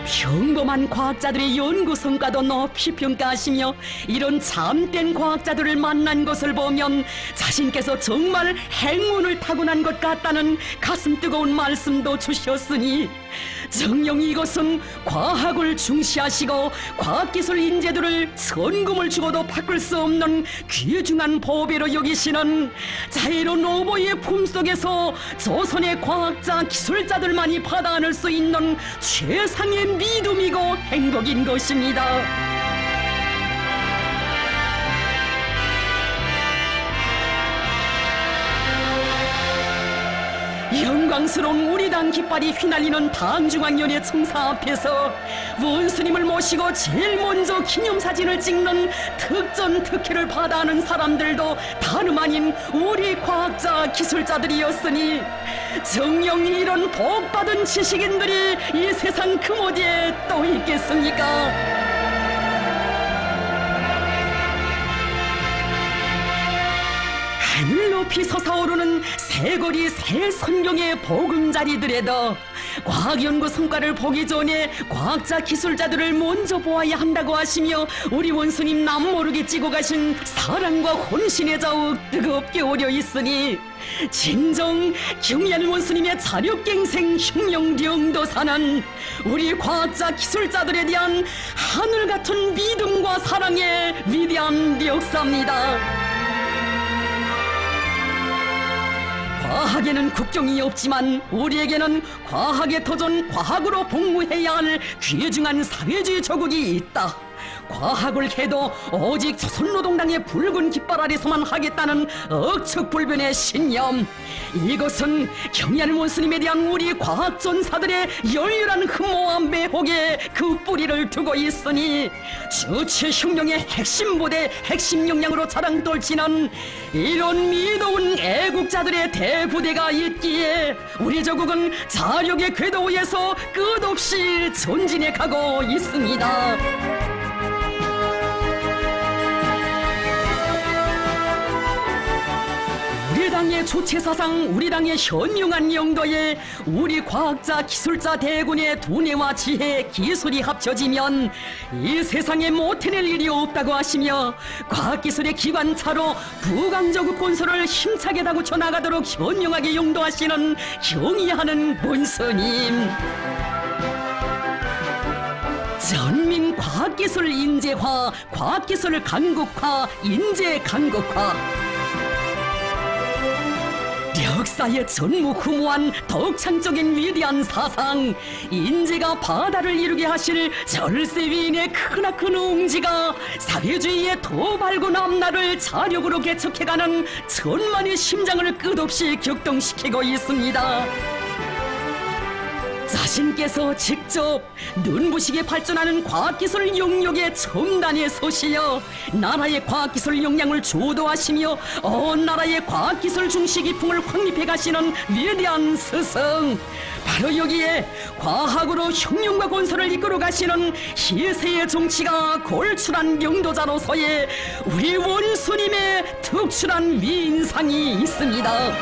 평범한 과학자들의 연구 성과도 높이 평가하시며 이런 참된 과학자들을 만난 것을 보면 자신께서 정말 행운을 타고난 것 같다는 가슴 뜨거운 말씀도 주셨으니 정녕 이것은 과학을 중시하시고 과학기술 인재들을 천금을 주고도 바꿀 수 없는 귀중한 보배로 여기시는 자유로운 오보의 품속에서 조선의 과학자, 기술자들만이 받아 안을 수 있는 최상의 믿음이고 행복인 것입니다. 영광스러운 우리 당 깃발이 휘날리는 당중앙위원회 청사 앞에서 원수님을 모시고 제일 먼저 기념사진을 찍는 특전 특혜를 받아하는 사람들도 다름 아닌 우리 과학자, 기술자들이었으니 정녕 이런 복받은 지식인들이 이 세상 그 어디에 또 있겠습니까? 하늘 높이 솟아오르는 새거리 새 선경의 보금자리들에도 과학연구 성과를 보기 전에 과학자, 기술자들을 먼저 보아야 한다고 하시며 우리 원수님 남모르게 찌고 가신 사랑과 혼신의 자욱 뜨겁게 오려 있으니 진정 경의하는 원수님의 자력갱생 혁명령도사는 우리 과학자, 기술자들에 대한 하늘같은 믿음과 사랑의 위대한 역사입니다. 과학에는 국경이 없지만 우리에게는 과학의 터전, 과학으로 복무해야 할 귀중한 사회주의 조국이 있다. 과학을 해도 오직 조선노동당의 붉은 깃발 아래서만 하겠다는 억측불변의 신념, 이것은 경의하는 원수님에 대한 우리 과학전사들의 열렬한 흠모와 매혹에 그 뿌리를 두고 있으니 주체혁명의 핵심 부대, 핵심 역량으로 자랑 떨치는 이런 미도운 애국자들의 대부대가 있기에 우리 조국은 자력의 궤도 위에서 끝없이 전진해 가고 있습니다. 당의 조체사상, 우리 당의 현명한 영도에 우리 과학자 기술자 대군의 두뇌와 지혜, 기술이 합쳐지면 이 세상에 못 해낼 일이 없다고 하시며 과학기술의 기관차로 부강저급 건설을 힘차게 다구쳐 나가도록 현명하게 용도하시는 경의하는 본스님. 전민 과학기술 인재화, 과학기술 강국화, 인재 강국화. 역사의 전무후무한 덕창적인 위대한 사상, 인재가 바다를 이루게 하실 절세위인의 크나큰 웅지가 사회주의의 더 밝은 앞날을 자력으로 개척해가는 천만의 심장을 끝없이 격동시키고 있습니다. 자신께서 직접 눈부시게 발전하는 과학기술 영역의 첨단에 서시어 나라의 과학기술 역량을 주도하시며 온 나라의 과학기술 중시기풍을 확립해 가시는 위대한 스승, 바로 여기에 과학으로 혁명과 건설을 이끌어 가시는 희세의 정치가 골출한 영도자로서의 우리 원수님의 특출한 위인상이 있습니다.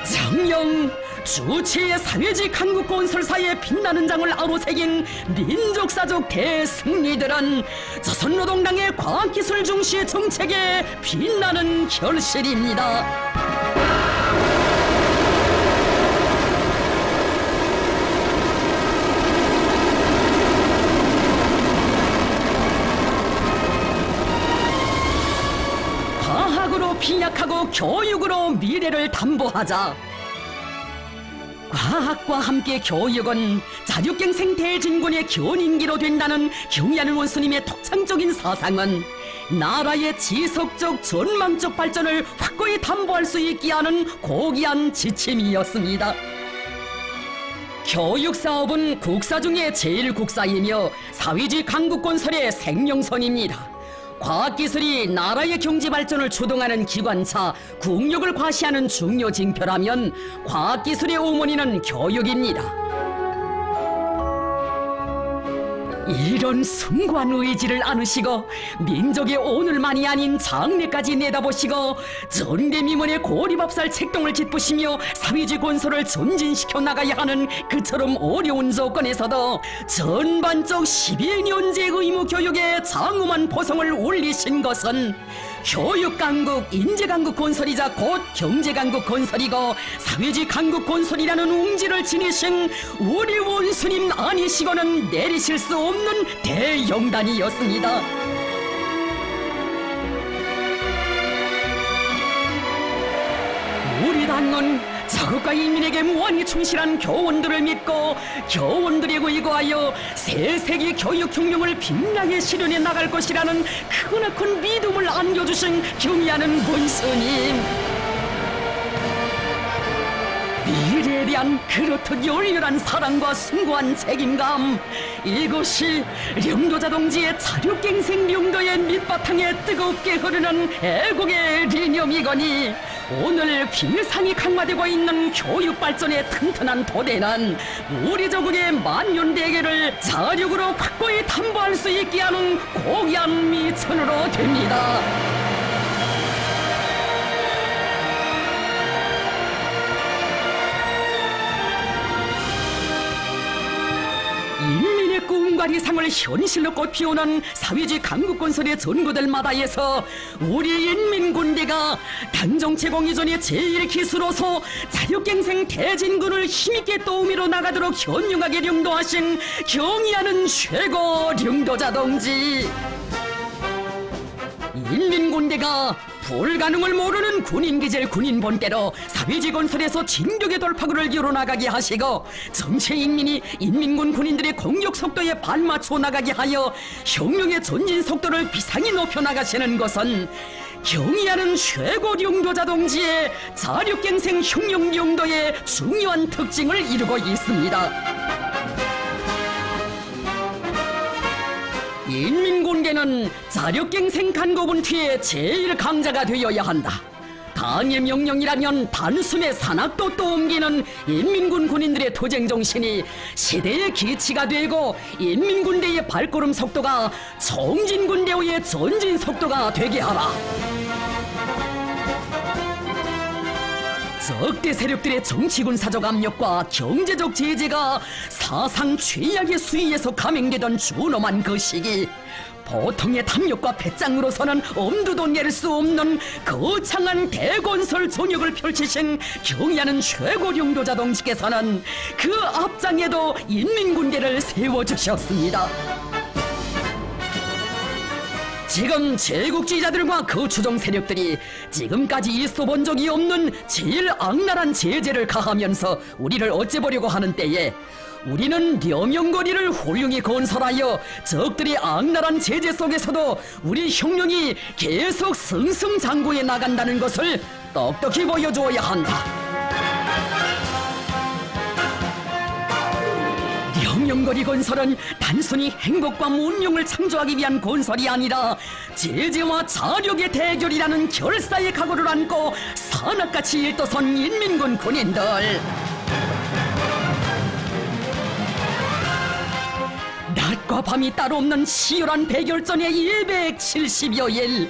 정령 주체의 사회주의 강국 건설사의 빛나는 장을 아로새긴 민족사적 대승리들은 조선노동당의 과학기술 중시 정책의 빛나는 결실입니다. 과학으로 빈약하고 교육으로 미래를 담보하자. 과학과 함께 교육은 자력갱생 대진군의 견인기로 된다는 경의하는 원수님의 독창적인 사상은 나라의 지속적 전망적 발전을 확고히 담보할 수 있게 하는 고귀한 지침이었습니다. 교육사업은 국사 중에 제일 국사이며 사회주의 강국 건설의 생명선입니다. 과학기술이 나라의 경제발전을 주동하는 기관차, 국력을 과시하는 중요 징표라면 과학기술의 어머니는 교육입니다. 이런 숭고한 의지를 안으시고 민족의 오늘만이 아닌 장래까지 내다보시고 전대미문의 고리밥살 책동을 짚으시며 사회주의 건설을 전진시켜 나가야 하는 그처럼 어려운 조건에서도 전반적 12년제 의무 교육에 장엄한 보성을 올리신 것은 교육강국, 인재강국 건설이자 곧 경제강국 건설이고 사회주의 강국 건설이라는 웅지를 지니신 우리 원수님 아니시고는 내리실 수 없는 대영단이었습니다. 우리 당은 자국과 인민에게 무한히 충실한 교원들을 믿고 교원들에 의거하여 새세기 교육혁명을 빛나게 실현해 나갈 것이라는 크나큰 믿음을 안겨주신 경의하는 본스님. 미래에 대한 그렇듯 열렬한 사랑과 숭고한 책임감, 이것이 영도자 동지의 자력갱생 영도의 밑바탕에 뜨겁게 흐르는 애국의 리념이거니 오늘 비상이 강화되고 있는 교육발전의 튼튼한 토대는 우리 조국의 만년대계를 자력으로 확고히 담보할 수 있게 하는 고귀한 미천으로 됩니다. 인민의 꿈과理想을 현실로 꽃피우는 사회주의 강국건설의 전구들마다에서 우리 인민군대가 당정체공 이전의 제1기수로서 자력갱생 대진군을 힘있게 떠오미러 나가도록 현명하게 령도하신 경의하는 최고 령도자 동지. 인민군대가 불가능을 모르는 군인기질 군인본대로 사회주의 건설에서 진격의 돌파구를 이뤄나가게 하시고 전체 인민이 인민군 군인들의 공격 속도에 발맞춰 나가게 하여 혁명의 전진 속도를 비상히 높여나가시는 것은 경의하는 최고 령도자 동지의 자력갱생 혁명 용도의 중요한 특징을 이루고 있습니다. 인민군대는 자력갱생 간고분투의 제1강자가 되어야 한다. 당의 명령이라면 단숨에 산악도 떠옮기는 인민군 군인들의 투쟁정신이 시대의 기치가 되고 인민군대의 발걸음 속도가 청진군대의 전진 속도가 되게 하라. 적대 세력들의 정치군사적 압력과 경제적 제재가 사상 최악의 수위에서 감행되던 준엄한 그 시기, 보통의 탐욕과 배짱으로서는 엄두도 낼 수 없는 거창한 대건설 전역을 펼치신 경야는 최고領導자 동지께서는 그 앞장에도 인민군대를 세워주셨습니다. 지금 제국주의자들과 그 추종 세력들이 지금까지 있어본 적이 없는 제일 악랄한 제재를 가하면서 우리를 어째보려고 하는 때에 우리는 려명거리를 훌륭히 건설하여 적들의 악랄한 제재 속에서도 우리 혁명이 계속 승승장구해 나간다는 것을 똑똑히 보여주어야 한다. 려명거리 건설은 단순히 행복과 문명을 창조하기 위한 건설이 아니라 제재와 자력의 대결이라는 결사의 각오를 안고 산악같이 일떠선 인민군 군인들, 낮과 밤이 따로 없는 치열한 대결전의 270여일,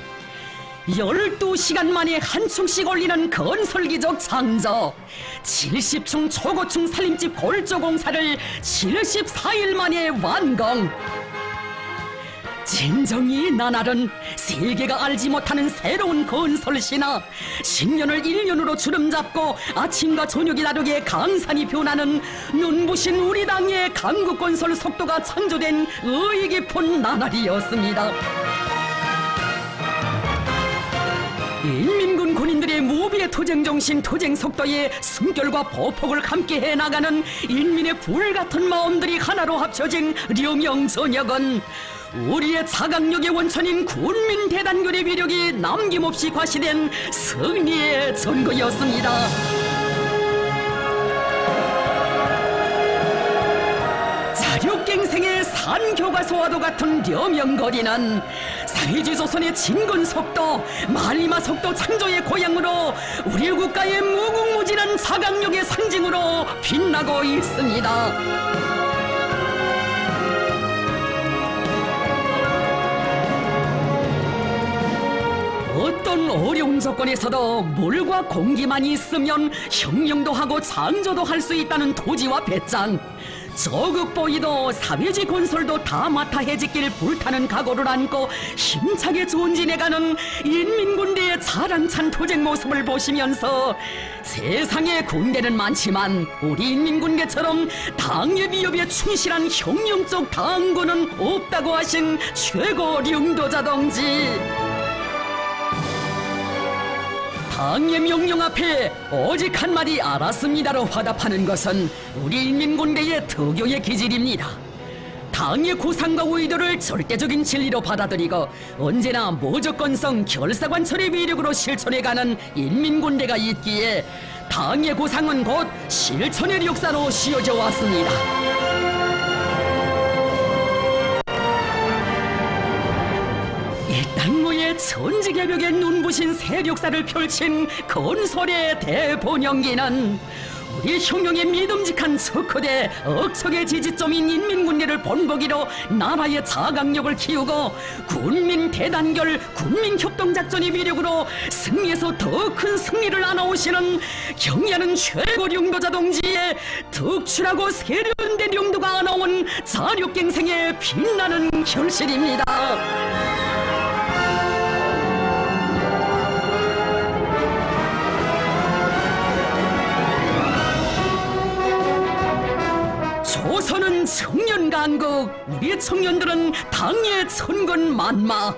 12시간 만에 한 층씩 올리는 건설기적 창조, 70층 초고층 살림집 골조 공사를 74일 만에 완공. 진정이 나날은 세계가 알지 못하는 새로운 건설신화, 10년을 1년으로 주름잡고 아침과 저녁이 다르게 강산이 변하는 눈부신 우리 당의 강국건설 속도가 창조된 의의 깊은 나날이었습니다. 인민군 군인들의 무비의 투쟁정신, 투쟁속도에 숨결과 보폭을 함께 해나가는 인민의 불같은 마음들이 하나로 합쳐진 려명전역은 우리의 자강력의 원천인 군민대단결의 위력이 남김없이 과시된 승리의 전거였습니다. 자력갱생의 산교과서와도 같은 려명거리는 사회주의 조선의 진군속도, 말리마속도 창조의 고향으로 우리 국가의 무궁무진한 자강력의 상징으로 빛나고 있습니다. 어떤 어려운 조건에서도 물과 공기만 있으면 혁명도 하고 창조도 할 수 있다는 토지와 배짱, 저극보이도 사회주의 건설도 다 맡아 해지길 불타는 각오를 안고 힘차게 전진해가는 인민군대의 자랑찬 투쟁 모습을 보시면서 세상에 군대는 많지만 우리 인민군대처럼 당의 위협에 충실한 혁명적 당군은 없다고 하신 최고領導자 동지, 당의 명령 앞에 오직 한마디 알았습니다로 화답하는 것은 우리 인민군대의 특유의 기질입니다. 당의 구상과 의도를 절대적인 진리로 받아들이고 언제나 무조건성 결사관철의 위력으로 실천해가는 인민군대가 있기에 당의 구상은 곧 실천의 역사로 씌워져 왔습니다. 땅무의 천지개벽의 눈부신 세력사를 펼친 건설의 대본영기는 우리 혁명의 믿음직한 척후대 억척의 지지점인 인민군대를 본보기로 나라의 자강력을 키우고 군민 대단결 군민협동작전의 위력으로 승리에서 더 큰 승리를 안아오시는 경야는 최고領導자 동지의 특출하고 세련된領導가 안아온 자력갱생의 빛나는 결실입니다. 조선은 청년강국, 우리의 청년들은 당의 천군만마.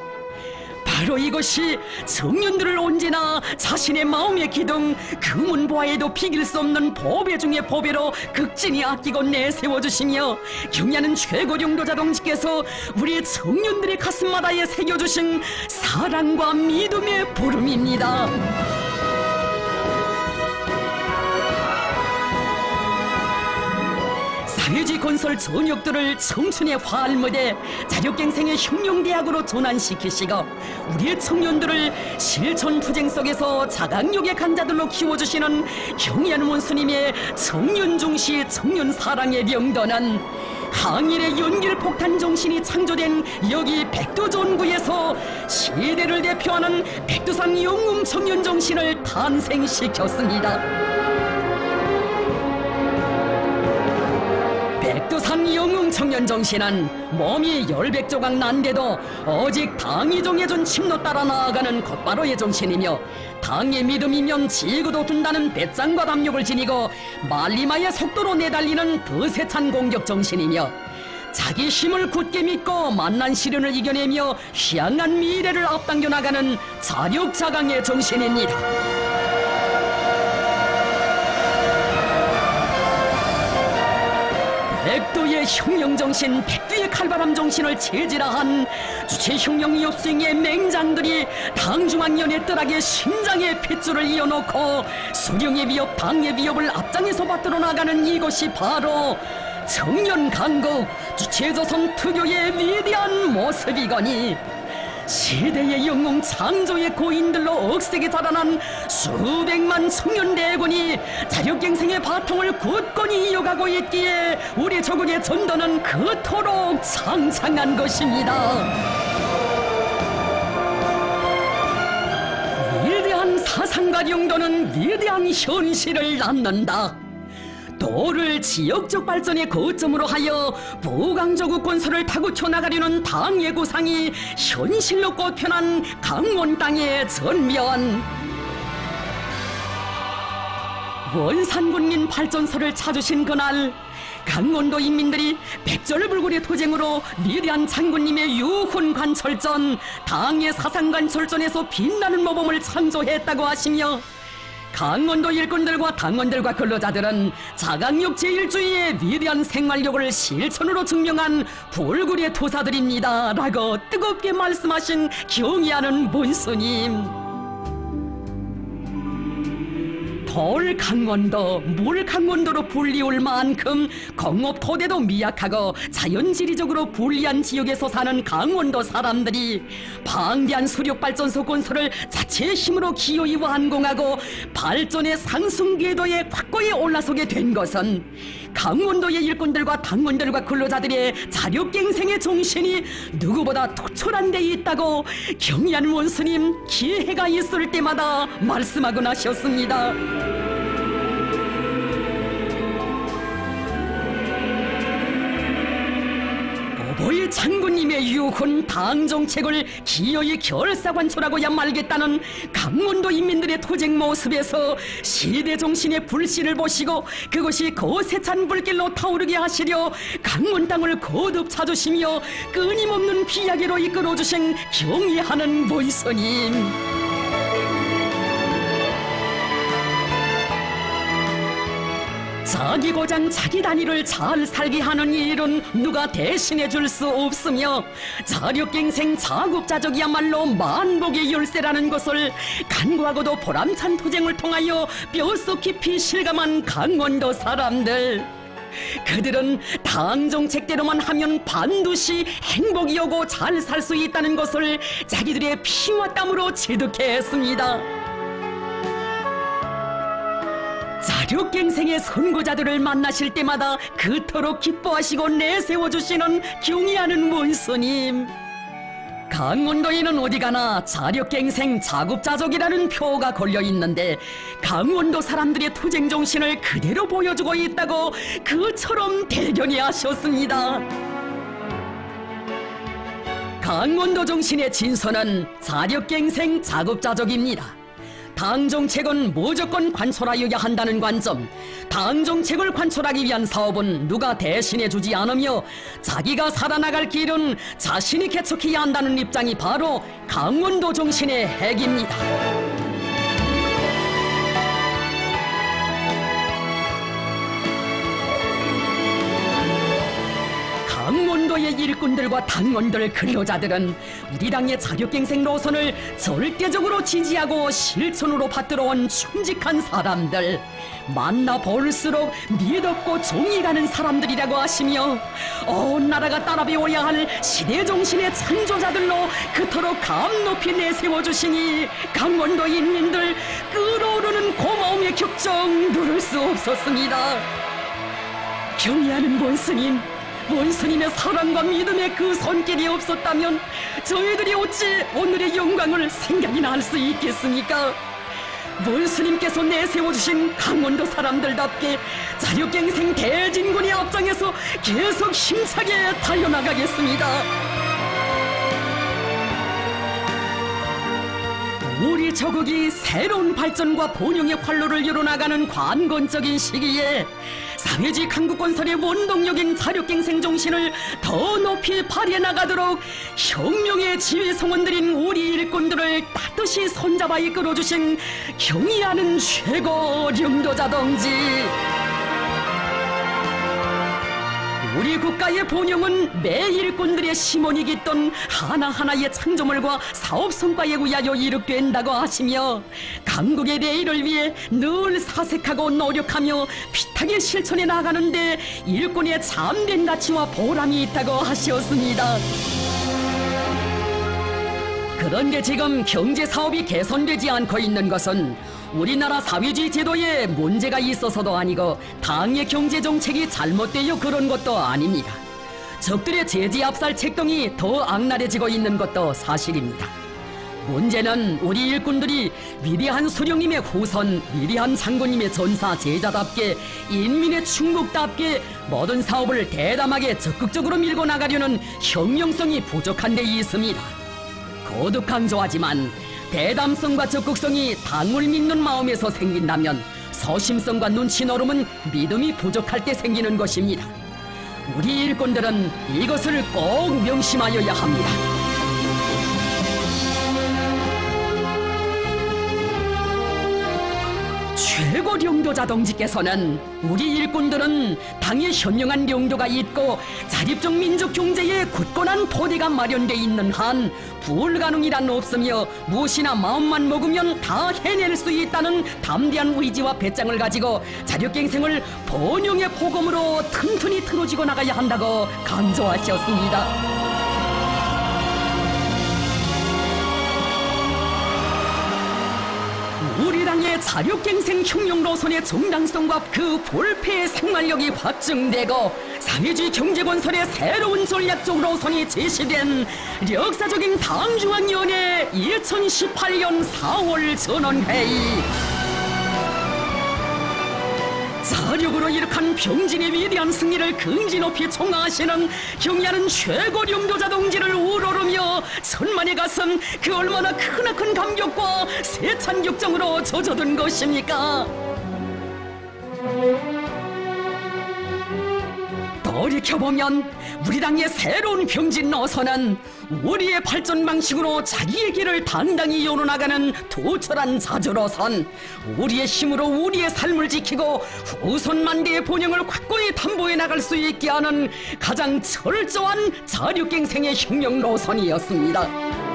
바로 이것이 청년들을 언제나 자신의 마음의 기둥, 금은보화에도 비길 수 없는 보배 중의 보배로 극진히 아끼고 내세워주시며 경야는 최고領導자 동지께서 우리 청년들의 가슴마다에 새겨주신 사랑과 믿음의 부름입니다. 사회주의 건설 전역들을 청춘의 화알무대, 자력갱생의 혁명대학으로 전환시키시고 우리의 청년들을 실천투쟁 속에서 자강력의 간자들로 키워주시는 경야는 원수님의 청년중시 청년사랑의 명도는 항일의 연길폭탄 정신이 창조된 여기 백두전구에서 시대를 대표하는 백두산 영웅 청년 정신을 탄생시켰습니다. 백두산 영웅 청년 정신은 몸이 열백조각 난데도 오직 당이 정해준 침로 따라 나아가는 곧바로의 정신이며, 당의 믿음이면 지구도 둔다는 배짱과 담력을 지니고 말리마의 속도로 내달리는 거세찬 공격 정신이며, 자기 힘을 굳게 믿고 만난 시련을 이겨내며 희망한 미래를 앞당겨 나가는 자력자강의 정신입니다. 백두의 흉령정신, 백두의 칼바람 정신을 체질화한 주체 흉령 엽수행의 맹장들이 당중앙년의 뜰하게 심장에 핏줄을 이어놓고 수령의 위협, 당의 위협을 앞장에서 받들어 나가는 이것이 바로 청년강국 주체조선 특유의 위대한 모습이거니, 시대의 영웅 창조의 고인들로 억세게 자라난 수백만 청년 대군이 자력갱생의 바통을 굳건히 이어가고 있기에 우리 조국의 전도는 그토록 창창한 것입니다. 위대한 사상과 용도는 위대한 현실을 낳는다. 도를 지역적 발전의 거점으로 하여 부강조국 건설을 타고쳐 나가려는 당의 구상이 현실로 꽃펴난 강원 땅의 전면. 원산군민 발전소를 찾으신 그날, 강원도 인민들이 백절불굴의 투쟁으로 위대한 장군님의 유훈 관철전, 당의 사상 관철전에서 빛나는 모범을 창조했다고 하시며, 강원도 일꾼들과 당원들과 근로자들은 자강력 제1주의의 위대한 생활력을 실천으로 증명한 불굴의 투사들입니다 라고 뜨겁게 말씀하신 경의하는 문스님. 돌 강원도, 물 강원도로 불리울 만큼 공업 토대도 미약하고 자연지리적으로 불리한 지역에서 사는 강원도 사람들이 방대한 수력발전소 건설을 자체의 힘으로 기어이 완공하고 발전의 상승 궤도에 확고히 올라서게 된 것은 강원도의 일꾼들과 당원들과 근로자들의 자력갱생의 정신이 누구보다 투철한 데 있다고 경의한 원스님 기회가 있을 때마다 말씀하곤 하셨습니다. 오보의 장군님의 유훈 당정책을 기어이 결사관철하고야 말겠다는 강원도 인민들의 투쟁 모습에서 시대 정신의 불씨를 보시고 그것이 거세찬 불길로 타오르게 하시려 강원 땅을 거듭 찾으시며 끊임없는 비약으로 이끌어주신 경의하는 모이스님. 자기 고장 자기 단위를 잘 살게 하는 일은 누가 대신해 줄 수 없으며, 자력갱생 자급자족이야말로 만복의 열쇠라는 것을 간구하고도 보람찬 투쟁을 통하여 뼛속 깊이 실감한 강원도 사람들. 그들은 당 정책대로만 하면 반드시 행복이 오고 잘 살 수 있다는 것을 자기들의 피와 땀으로 체득했습니다. 자력갱생의 선구자들을 만나실 때마다 그토록 기뻐하시고 내세워주시는 경의하는 문스님. 강원도에는 어디가나 자력갱생 자급자족이라는 표가 걸려있는데 강원도 사람들의 투쟁정신을 그대로 보여주고 있다고 그처럼 대견히 하셨습니다. 강원도 정신의 진서는 자력갱생 자급자족입니다. 당정책은 무조건 관철하여야 한다는 관점, 당정책을 관철하기 위한 사업은 누가 대신해주지 않으며 자기가 살아나갈 길은 자신이 개척해야 한다는 입장이 바로 강원도 정신의 핵입니다. 강원도의 일꾼들과 당원들, 근로자들은 우리 당의 자력갱생 노선을 절대적으로 지지하고 실천으로 받들어온 충직한 사람들, 만나볼수록 믿었고 정이 가는 사람들이라고 하시며 온 나라가 따라 배워야 할 시대정신의 창조자들로 그토록 감 높이 내세워주시니 강원도 인민들 끓어오르는 고마움의 격정 누를 수 없었습니다. 경의하는 원스님, 원스님의 사랑과 믿음의 그 손길이 없었다면 저희들이 어찌 오늘의 영광을 생각이나 할 수 있겠습니까? 원수님께서 내세워주신 강원도 사람들답게 자력갱생 대진군의 앞장에서 계속 힘차게 달려나가겠습니다. 우리 조국이 새로운 발전과 번영의 활로를 열어나가는 관건적인 시기에 사회주의 강국건설의 원동력인 자력갱생 정신을 더 높이 발휘해 나가도록 혁명의 지휘성원들인 우리 일꾼들을 따뜻이 손잡아 이끌어주신 경의하는 최고領導者 동지, 우리 국가의 번영은 매 일꾼들의 심원이 깃던 하나하나의 창조물과 사업 성과에 의하여 이룩된다고 하시며 강국의 내일을 위해 늘 사색하고 노력하며 피타게 실천해 나가는데 일꾼의 참된 가치와 보람이 있다고 하셨습니다. 그런데 지금 경제사업이 개선되지 않고 있는 것은 우리나라 사회주의 제도에 문제가 있어서도 아니고 당의 경제정책이 잘못되어 그런 것도 아닙니다. 적들의 제지 압살 책동이 더 악랄해지고 있는 것도 사실입니다. 문제는 우리 일꾼들이 위대한 수령님의 후손, 위대한 장군님의 전사 제자답게 인민의 충국답게 모든 사업을 대담하게 적극적으로 밀고 나가려는 혁명성이 부족한 데 있습니다. 거듭 강조하지만 대담성과 적극성이 당을 믿는 마음에서 생긴다면 소심성과 눈치 노름은 믿음이 부족할 때 생기는 것입니다. 우리 일꾼들은 이것을 꼭 명심하여야 합니다. 최고領導者 동지께서는 우리 일꾼들은 당의 현명한領導가 있고 자립적 민족 경제에 굳건한 토대가 마련돼 있는 한 불가능이란 없으며 무엇이나 마음만 먹으면 다 해낼 수 있다는 담대한 의지와 배짱을 가지고 자력갱생을 번영의 포검으로 튼튼히 틀어지고 나가야 한다고 강조하셨습니다. 우리 당의 자력갱생 혁명 노선의 정당성과 그 불패의 생활력이 확증되고 사회주의 경제건설의 새로운 전략적 노선이 제시된 역사적인 당중앙위원회 2018년 4월 전원회의, 자력으로 이룩한 병진의 위대한 승리를 긍지 높이 총하시는 경의하는 최고領導者 동지를 우러르며 천만의 가슴 그 얼마나 크나큰 감격과 세찬 격정으로 젖어든 것입니까? 돌이켜보면 우리 당의 새로운 병진 노선은 우리의 발전 방식으로 자기의 길을 당당히 열어나가는 투철한 자주로선, 우리의 힘으로 우리의 삶을 지키고 후손만대의 번영을 확고히 담보해 나갈 수 있게 하는 가장 철저한 자력갱생의 혁명 노선이었습니다.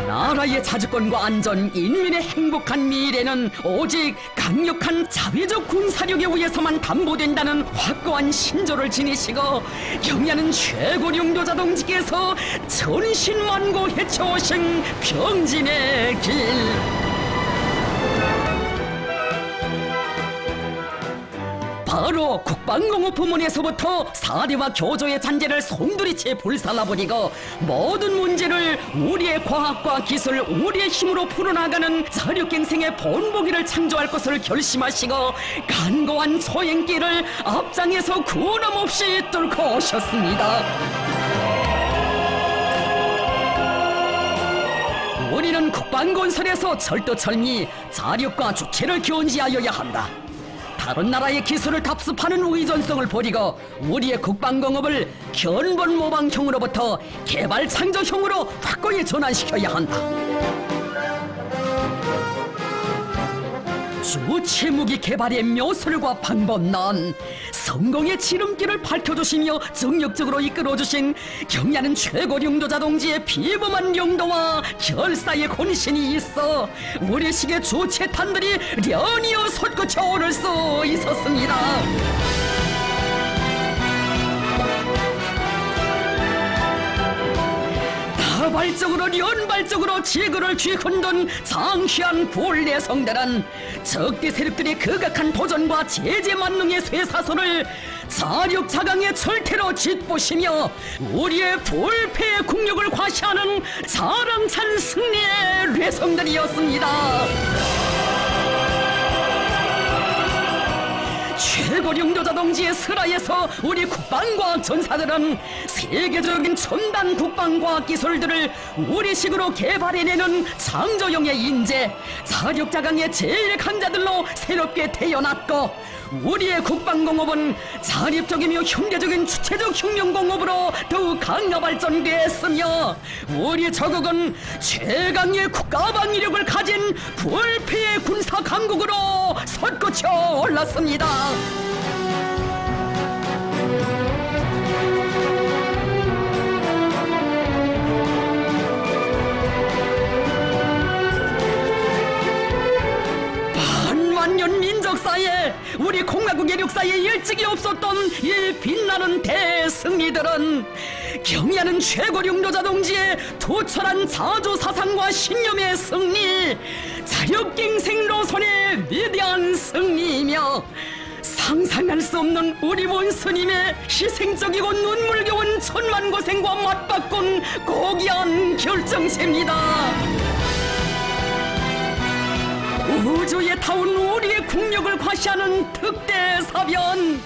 나라의 자주권과 안전, 인민의 행복한 미래는 오직 강력한 자위적 군사력에 의해서만 담보된다는 확고한 신조를 지니시고 경의하는 최고領導者 동지께서 천신만고 헤쳐오신 병진의 길, 바로 국방공업 부문에서부터 사대와 교조의 잔재를 송두리째 불살라버리고 모든 문제를 우리의 과학과 기술, 우리의 힘으로 풀어나가는 자력갱생의 본보기를 창조할 것을 결심하시고 간고한 소행길을 앞장에서 구원함없이 뚫고 오셨습니다. 우리는 국방건설에서 철두철미 자력과 주체를 견지하여야 한다. 다른 나라의 기술을 답습하는 의존성을 버리고 우리의 국방공업을 견본 모방형으로부터 개발 창조형으로 확고히 전환시켜야 한다. 주체 무기 개발의 묘술과 방법론, 성공의 지름길을 밝혀주시며 정력적으로 이끌어주신 경의하는 최고領導者 동지의 비범한 용도와 결사의 혼신이 있어 우리식의 주체탄들이 연이어 솟구쳐 오를 수 있었습니다. 자발적으로 연발적으로 지구를 뒤흔든 장시한 구월내성들은 적대 세력들의 극악한 도전과 제재 만능의 쇠사슬을 자력자강의 절태로 짓부시며 우리의 불패의 국력을 과시하는 자랑찬 승리의 뇌성들이었습니다. 최고령도자 동지의 슬하에서 우리 국방과학 전사들은 세계적인 첨단 국방과학 기술들을 우리식으로 개발해내는 창조형의 인재, 자력자강의 제일 강자들로 새롭게 태어났고, 우리의 국방공업은 자립적이며 현대적인 주체적 혁명공업으로 더욱 강화 발전되었으며, 우리 저국은 최강의 국가방위력을 가진 불패의 군사 강국으로 솟구쳐 올랐습니다. 반만년 민족사에 우리 공화국의 역사에 일찍이 없었던 이 빛나는 대승리들은 경의하는 최고령도자 동지의 투철한 자주사상과 신념의 승리, 자력갱생 노선의 위대한 승리이며 상상할 수 없는 우리 원스님의 희생적이고 눈물겨운 천만 고생과 맞바꾼 고귀한 결정체입니다. 우주에 타온 우리의 국력을 과시하는 특대사변,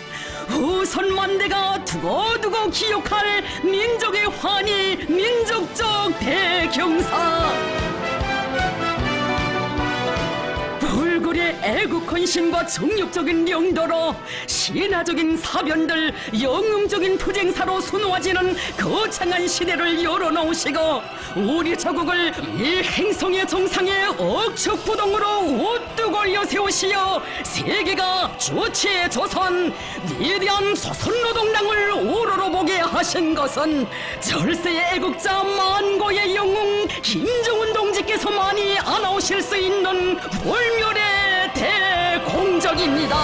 후손만대가 두고두고 기억할 민족의 환희, 민족적 대경사, 불굴의 애국헌신과 정력적인 영도로 신화적인 사변들, 영웅적인 투쟁사로 수놓아지는 거창한 시대를 열어놓으시고 우리 저국을 이 행성의 정상에 억척부동으로 우뚝 올려 세우시어 세계가 주체의 조선, 위대한 조선노동당을 우러러보게 하신 것은 절세의 애국자 만고의 영웅 김정은 동지께서만이 안아오실 수 있는 불멸의 대공적입니다.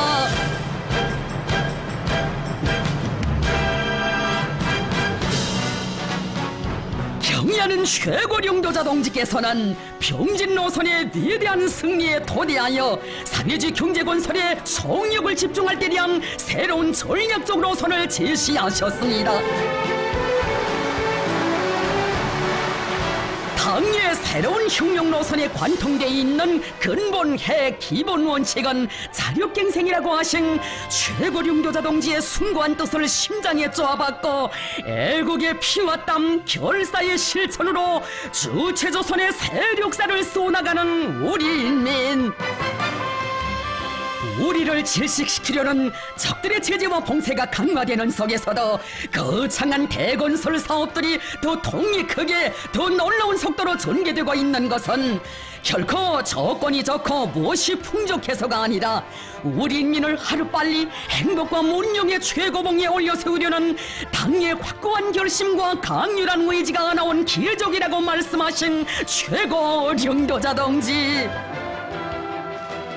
경의하는 최고령도자 동지께서는 병진 노선의 위대한 승리에 도대하여 사회주의 경제건설에 총력을 집중할 때 대한 새로운 전략적 노선을 제시하셨습니다. 당의 새로운 혁명 노선에 관통되어 있는 근본핵 기본 원칙은 자력갱생이라고 하신 최고령도자 동지의 숭고한 뜻을 심장에 쪼아박고 애국의 피와 땀 결사의 실천으로 주체조선의 세력사를 쏘나가는 우리 인민, 우리를 질식시키려는 적들의 제재와 봉쇄가 강화되는 속에서도 거창한 대건설 사업들이 더 통익하게 더 놀라운 속도로 전개되고 있는 것은 결코 조건이 좋고 무엇이 풍족해서가 아니라 우리 인민을 하루빨리 행복과 문명의 최고봉에 올려세우려는 당의 확고한 결심과 강렬한 의지가 나온 기적이라고 말씀하신 최고령도자 동지.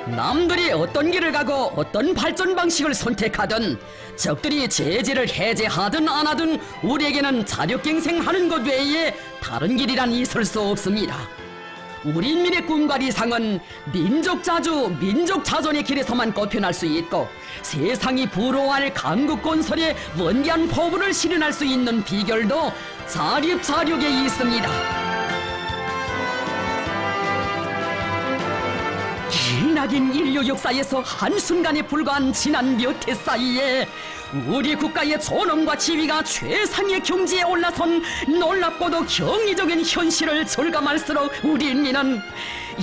남들이 어떤 길을 가고 어떤 발전 방식을 선택하든 적들이 제재를 해제하든 안 하든 우리에게는 자력갱생하는 것 외에 다른 길이란 있을 수 없습니다. 우리 인민의 꿈과 이상은 민족자주, 민족자존의 길에서만 꼽혀날 수 있고 세상이 부러워할 강국건설의 원대한 포부를 실현할 수 있는 비결도 자립자력에 있습니다. 기나긴 인류 역사에서 한순간에 불과한 지난 몇 해 사이에 우리 국가의 존엄과 지위가 최상의 경지에 올라선 놀랍고도 경이적인 현실을 절감할수록 우리 인민은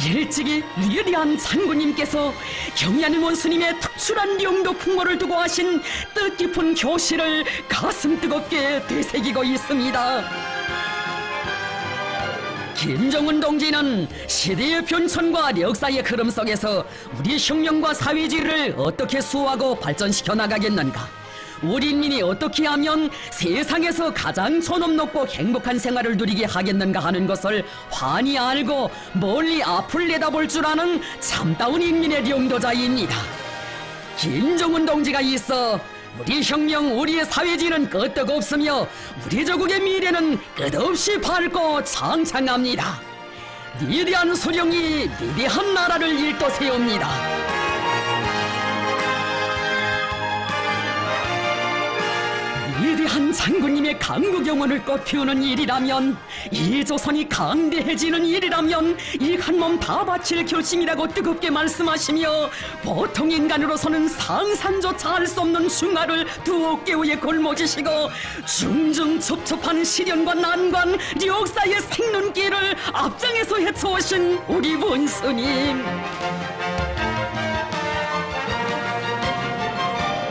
일찍이 위대한 장군님께서 경의하는 원수님의 특출한 영도 풍모를 두고 하신 뜻깊은 교실을 가슴 뜨겁게 되새기고 있습니다. 김정은 동지는 시대의 변천과 역사의 흐름 속에서 우리 혁명과 사회주의를 어떻게 수호하고 발전시켜 나가겠는가? 우리 인민이 어떻게 하면 세상에서 가장 존엄 높고 행복한 생활을 누리게 하겠는가 하는 것을 환히 알고 멀리 앞을 내다볼 줄 아는 참다운 인민의 영도자입니다. 김정은 동지가 있어 우리 혁명, 우리의 사회주의는 끄떡없으며 우리 조국의 미래는 끝없이 밝고 창창합니다. 위대한 수령이 위대한 나라를 일떠세웁니다. 위대한 장군님의 강국 영원을 꽃피우는 일이라면, 이 조선이 강대해지는 일이라면 이 한 몸 다 바칠 결심이라고 뜨겁게 말씀하시며, 보통 인간으로서는 상상조차 할 수 없는 중화를 두 어깨 위에 걸머지시고 중중첩첩한 시련과 난관, 역사의 생눈길을 앞장에서 헤쳐오신 우리 원수님,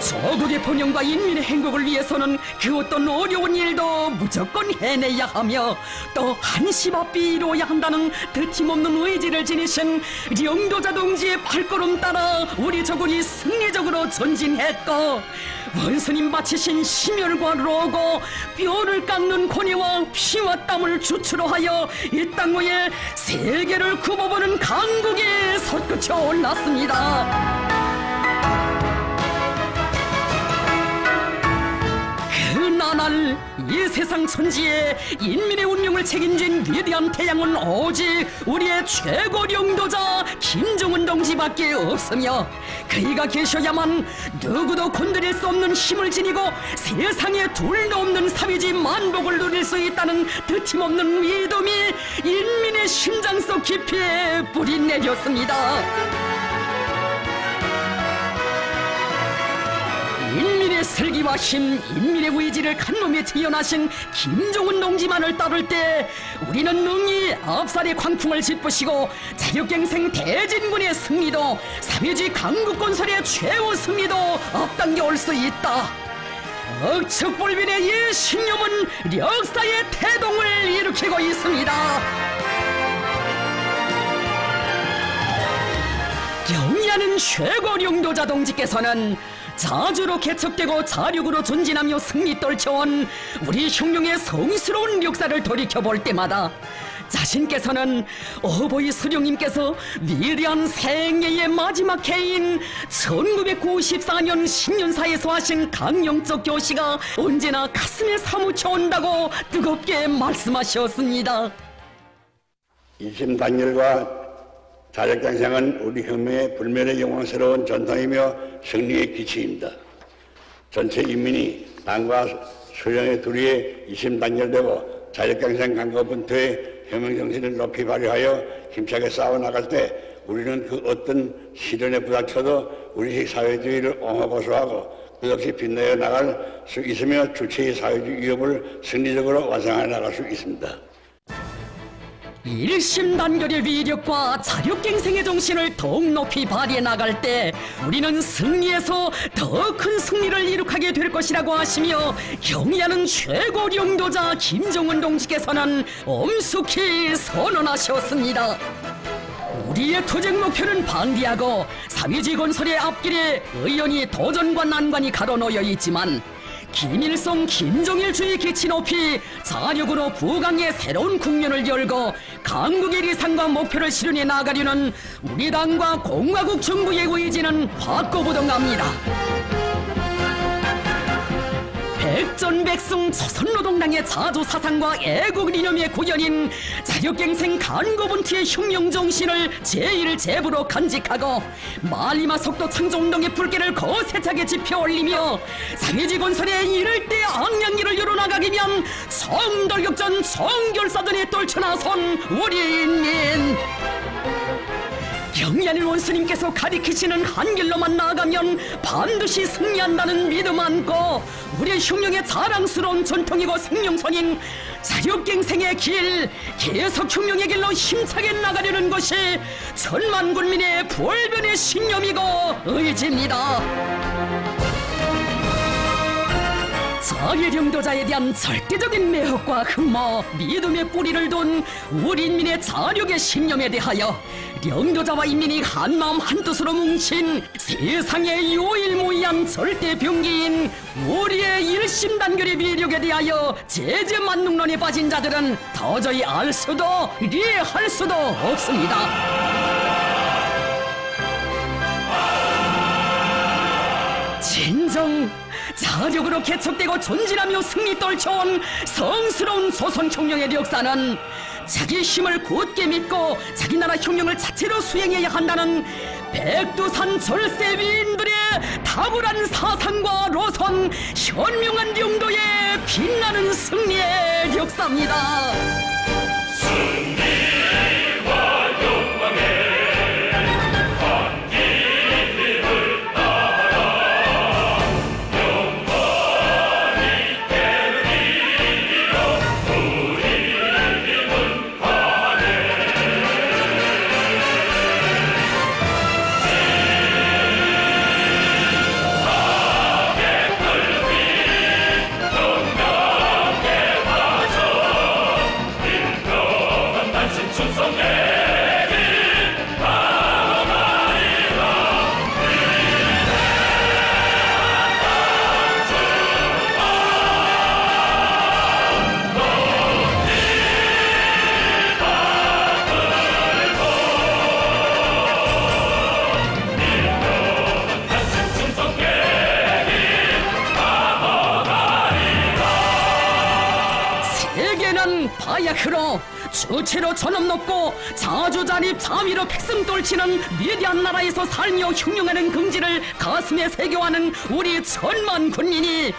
조국의 번영과 인민의 행복을 위해서는 그 어떤 어려운 일도 무조건 해내야 하며, 또 한시바삐 이루어야 한다는 드팀없는 의지를 지니신 영도자 동지의 발걸음 따라 우리 조국이 승리적으로 전진했고, 원수님 바치신 심혈과 로고, 뼈를 깎는 고뇌와 피와 땀을 주추로 하여 이 땅 위에 세계를 굽어보는 강국이 솟구쳐 올랐습니다. 그나날 이 세상 천지에 인민의 운명을 책임진 위대한 태양은 오직 우리의 최고領導자 김정은 동지밖에 없으며, 그이가 계셔야만 누구도 건드릴 수 없는 힘을 지니고 세상에 둘도 없는 사회주의 만복을 누릴 수 있다는 드팀없는 믿음이 인민의 심장 속 깊이에 뿌리 내렸습니다. 인민의 슬기와 힘, 인민의 의지를 간몸에 태어나신 김정은 동지만을 따를 때 우리는 능히 앞살의 광풍을 짚으시고 자력갱생 대진군의 승리도, 사회주의 강국 건설의 최후 승리도 앞당겨 올 수 있다. 억측불변의 이 신념은 역사의 태동을 일으키고 있습니다. 경의하는 최고領導자 동지께서는 자주로 개척되고 자력으로 전진하며 승리 떨쳐온 우리 혁명의 성스러운 역사를 돌이켜볼 때마다 자신께서는 어버이 수령님께서 위대한 생애의 마지막 해인 1994년 신년사에서 하신 강령적 교시가 언제나 가슴에 사무쳐 온다고 뜨겁게 말씀하셨습니다. 이심단열과 자력갱생은 우리 혁명의 불멸의 영광스러운 전통이며 승리의 기치입니다. 전체 인민이 당과 수령의 도리에 이심단열되고 자력갱생 강과 분투의 혁명정신을 높이 발휘하여 힘차게 싸워나갈 때 우리는 그 어떤 시련에 부닥쳐도 우리 사회주의를 옹호보수하고 끝없이 빛내어 나갈 수 있으며 주체의 사회주의 위협을 승리적으로 완성해 나갈 수 있습니다. 일심단결의 위력과 자력갱생의 정신을 더욱 높이 발휘해 나갈 때 우리는 승리에서 더 큰 승리를 이룩하게 될 것이라고 하시며, 경의하는 최고領導자 김정은 동지께서는 엄숙히 선언하셨습니다. 우리의 투쟁 목표는 방대하고 사회주의 건설의 앞길에 의연히 도전과 난관이 가로놓여 있지만, 김일성, 김정일주의 기치 높이 자력으로 부강의 새로운 국면을 열고 강국의 리상과 목표를 실현해 나가려는 우리 당과 공화국 정부의 의지는 확고부동합니다. 백전백승 조선노동당의 자주사상과 애국이념의 구현인 자력갱생 간고분투의 혁명정신을 제1제부로 간직하고 말리마 속도 창조운동의 불길을 거세차게 지펴올리며 사회주의 건설의 이를 때 앙양리를 열어나가기 위한 성돌격전 성결사전에 떨쳐나선 우리 인민, 경의하는 원수님께서 가리키시는 한 길로만 나아가면 반드시 승리한다는 믿음 안고 우리의 혁명의 자랑스러운 전통이고 생명선인 자력갱생의 길, 계속 혁명의 길로 힘차게 나가려는 것이 천만 군민의 불변의 신념이고 의지입니다. 자력領導자에 대한 절대적인 매혹과 흠모, 믿음의 뿌리를 둔 우리 인민의 자력의 신념에 대하여領導자와 인민이 한마음 한뜻으로 뭉친 세상의 유일무이한 절대병기인 우리의 일심단결의 위력에 대하여 제재만능론에 빠진 자들은 도저히 알 수도 이해할 수도 없습니다. 진정 자력으로 개척되고 존진하며 승리 떨쳐온 성스러운 조선 혁명의 역사는 자기 힘을 곧게 믿고 자기 나라 혁명을 자체로 수행해야 한다는 백두산 절세 위인들의 탁월한 사상과 노선, 현명한 용도의 빛나는 승리의 역사입니다. 승리와 영광의 길을 따라 영원히 되리라. 우리 힘은 가네. 세상의 넓이 영광에 빠져 일평한 단신 충성의 길 바라리라. 단신 충성의 세계는 바야흐로 주체로 전업 높고 자주자립 자위로 백성 떨치는 위대한 나라에서 살며 흉흉하는 긍지를 가슴에 새겨하는 우리 천만 군민이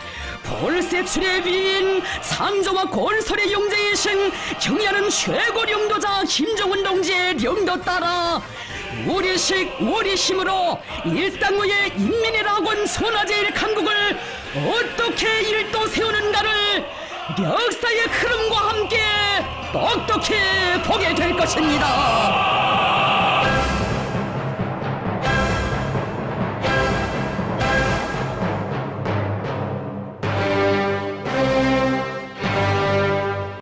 볼세출의 위인 창조와 건설의 용제이신 경의하는 최고領導자 김정은 동지의領導따라 우리식 우리 힘으로 일당의 인민이라곤 선화제일 강국을 어떻게 일도 세우는가를 역사의 흐름과 함께 똑똑히 보게 될 것입니다.